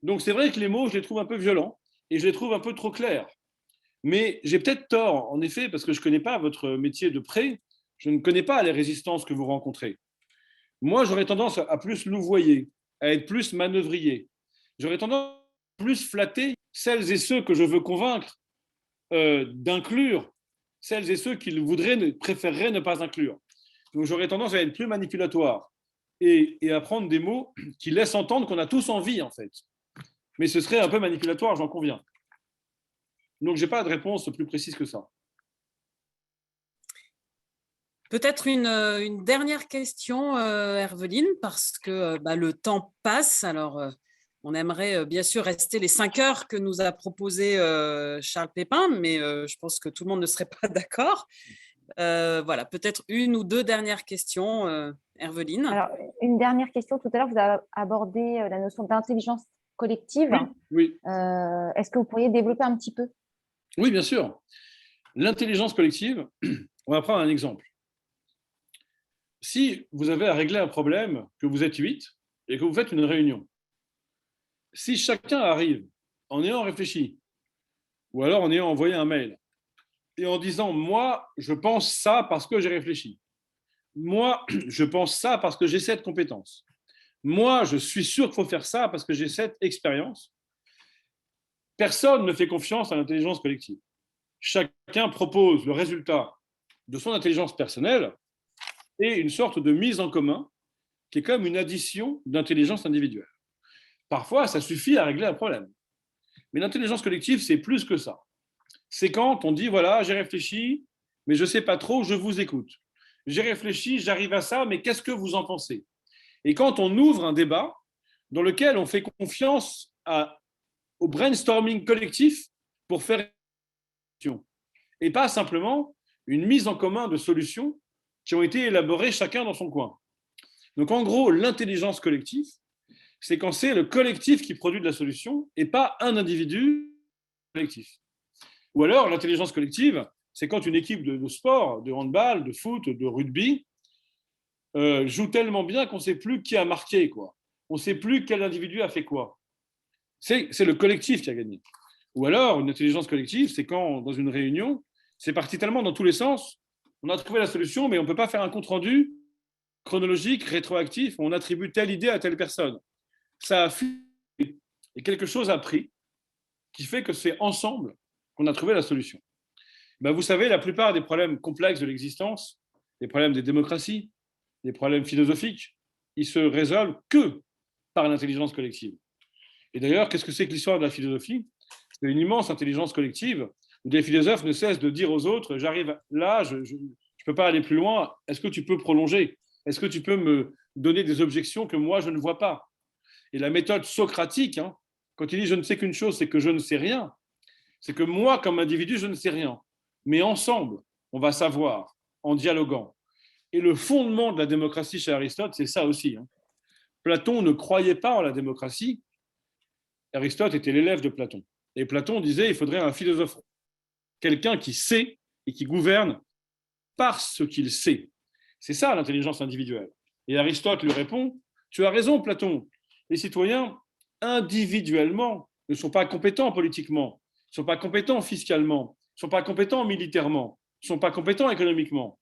Donc, c'est vrai que les mots, je les trouve un peu violents et je les trouve un peu trop clairs. Mais j'ai peut-être tort, en effet, parce que je ne connais pas votre métier de près, je ne connais pas les résistances que vous rencontrez. Moi, j'aurais tendance à plus louvoyer, à être plus manœuvrier. J'aurais tendance à plus flatter celles et ceux que je veux convaincre d'inclure, celles et ceux qu'ils préféreraient ne pas inclure. Donc, j'aurais tendance à être plus manipulatoire et à prendre des mots qui laissent entendre qu'on a tous envie, en fait. Mais ce serait un peu manipulatoire, j'en conviens. Donc, je n'ai pas de réponse plus précise que ça. Peut-être une dernière question, Herveline, parce que le temps passe. Alors, on aimerait bien sûr rester les 5 heures que nous a proposé Charles Pépin, mais je pense que tout le monde ne serait pas d'accord. Voilà, peut-être une ou deux dernières questions, Herveline. Alors, une dernière question. Tout à l'heure, vous avez abordé la notion d'intelligence collective. Oui. Est-ce que vous pourriez développer un petit peu? Oui, bien sûr. L'intelligence collective, on va prendre un exemple. Si vous avez à régler un problème, que vous êtes 8 et que vous faites une réunion, si chacun arrive en ayant réfléchi, ou alors en ayant envoyé un mail, et en disant « moi, je pense ça parce que j'ai réfléchi »,« moi, je pense ça parce que j'ai cette compétence »,« moi, je suis sûr qu'il faut faire ça parce que j'ai cette expérience », personne ne fait confiance à l'intelligence collective. Chacun propose le résultat de son intelligence personnelle et une sorte de mise en commun qui est comme une addition d'intelligence individuelle. Parfois, ça suffit à régler un problème. Mais l'intelligence collective, c'est plus que ça. C'est quand on dit, voilà, j'ai réfléchi, mais je ne sais pas trop, je vous écoute. J'ai réfléchi, j'arrive à ça, mais qu'est-ce que vous en pensez? Et quand on ouvre un débat dans lequel on fait confiance au brainstorming collectif pour faire et pas simplement une mise en commun de solutions qui ont été élaborées chacun dans son coin. Donc en gros, l'intelligence collective, c'est quand c'est le collectif qui produit de la solution et pas un individu collectif. Ou alors l'intelligence collective, c'est quand une équipe de sport, de handball, de foot, de rugby, joue tellement bien qu'on ne sait plus qui a marqué, quoi. On ne sait plus quel individu a fait quoi. C'est le collectif qui a gagné. Ou alors, une intelligence collective, c'est quand, dans une réunion, c'est parti tellement dans tous les sens, on a trouvé la solution, mais on ne peut pas faire un compte-rendu chronologique, rétroactif, où on attribue telle idée à telle personne. Ça a fui, et quelque chose a pris, qui fait que c'est ensemble qu'on a trouvé la solution. Vous savez, la plupart des problèmes complexes de l'existence, les problèmes des démocraties, les problèmes philosophiques, ils se résolvent que par l'intelligence collective. Et d'ailleurs, qu'est-ce que c'est que l'histoire de la philosophie? C'est une immense intelligence collective où des philosophes ne cessent de dire aux autres, j'arrive là, je ne peux pas aller plus loin, est-ce que tu peux prolonger? Est-ce que tu peux me donner des objections que moi, je ne vois pas? Et la méthode socratique, quand il dit je ne sais qu'une chose, c'est que je ne sais rien, c'est que moi, comme individu, je ne sais rien. Mais ensemble, on va savoir, en dialoguant. Et le fondement de la démocratie chez Aristote, c'est ça aussi. Platon ne croyait pas en la démocratie. Aristote était l'élève de Platon. Et Platon disait il faudrait un philosophe, quelqu'un qui sait et qui gouverne parce qu'il sait. C'est ça l'intelligence individuelle. Et Aristote lui répond tu as raison, Platon. Les citoyens, individuellement, ne sont pas compétents politiquement, ne sont pas compétents fiscalement, ne sont pas compétents militairement, ne sont pas compétents économiquement.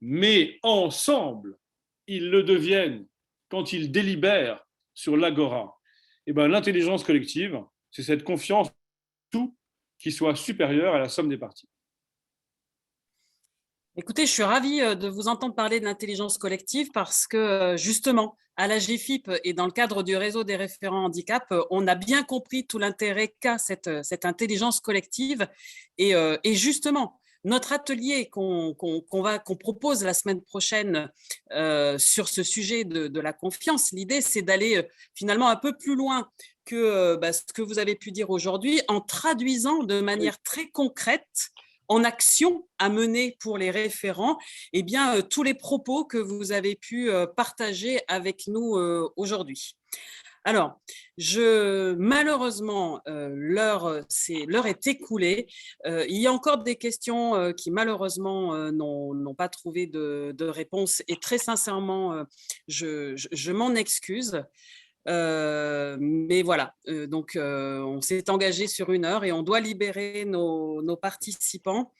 Mais ensemble, ils le deviennent quand ils délibèrent sur l'agora. Et ben, l'intelligence collective, c'est cette confiance tout qui soit supérieure à la somme des parties. Écoutez, je suis ravie de vous entendre parler de l'intelligence collective parce que justement, à la GFIP et dans le cadre du réseau des référents handicap, on a bien compris tout l'intérêt qu'a cette intelligence collective. Et justement, notre atelier qu'on propose la semaine prochaine sur ce sujet de la confiance, l'idée, c'est d'aller finalement un peu plus loin que ce que vous avez pu dire aujourd'hui en traduisant de manière très concrète en action à mener pour les référents, eh bien, tous les propos que vous avez pu partager avec nous aujourd'hui. Alors, malheureusement, l'heure est écoulée. Il y a encore des questions qui, malheureusement, n'ont pas trouvé de réponse. Et très sincèrement, je m'en excuse. Mais voilà, donc on s'est engagé sur 1 heure et on doit libérer nos participants.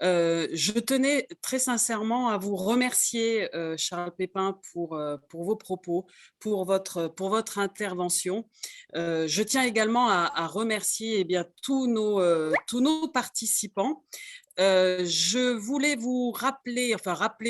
Je tenais très sincèrement à vous remercier, Charles Pépin, pour vos propos, pour votre intervention. Je tiens également à remercier eh bien, tous nos participants. Je voulais vous rappeler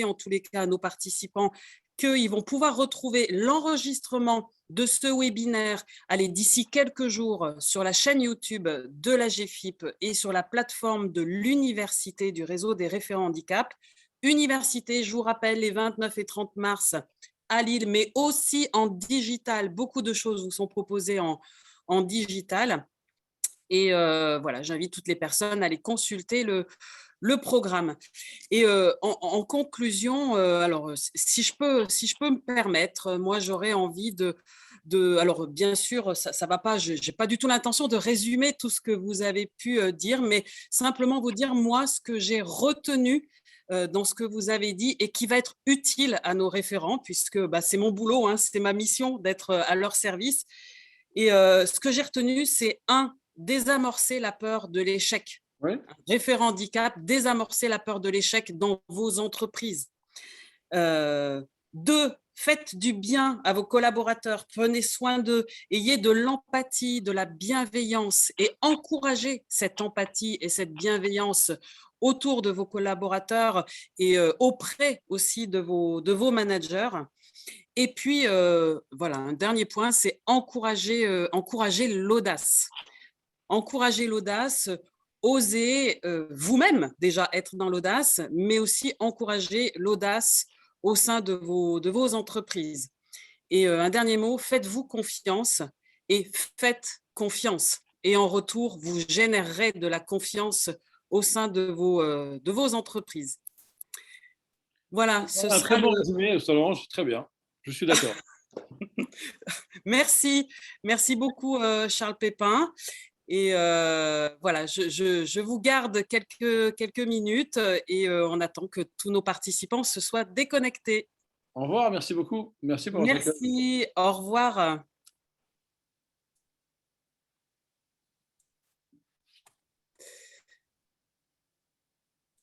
en tous les cas à nos participants qu'ils vont pouvoir retrouver l'enregistrement de ce webinaire d'ici quelques jours sur la chaîne YouTube de la GFIP et sur la plateforme de l'Université du réseau des référents handicap. Université, je vous rappelle, les 29 et 30 mars à Lille, mais aussi en digital. Beaucoup de choses vous sont proposées en digital. Et voilà, j'invite toutes les personnes à aller consulter le programme. Et en conclusion, alors si je peux me permettre, moi j'aurais envie alors bien sûr, ça va pas, j'ai pas du tout l'intention de résumer tout ce que vous avez pu dire, mais simplement vous dire moi ce que j'ai retenu dans ce que vous avez dit et qui va être utile à nos référents, puisque c'est mon boulot, hein, c'est ma mission d'être à leur service. Et ce que j'ai retenu, c'est désamorcer la peur de l'échec. Oui. Référent handicap, désamorcer la peur de l'échec dans vos entreprises. 2, faites du bien à vos collaborateurs, prenez soin d'eux, ayez de l'empathie, de la bienveillance et encouragez cette empathie et cette bienveillance autour de vos collaborateurs et auprès aussi de vos managers. Et puis, voilà, un dernier point, c'est encourager l'audace. Encourager l'audace, oser vous-même déjà être dans l'audace, mais aussi encourager l'audace au sein de vos entreprises. Et un dernier mot, faites-vous confiance et faites confiance. Et en retour, vous générerez de la confiance au sein de vos entreprises. Voilà. Un très bon résumé, Solange, très bien. Je suis d'accord. Merci beaucoup, Charles Pépin. Et voilà, je vous garde quelques minutes et on attend que tous nos participants se soient déconnectés. Au revoir, merci beaucoup. Merci pour votre accueil. Merci, au revoir.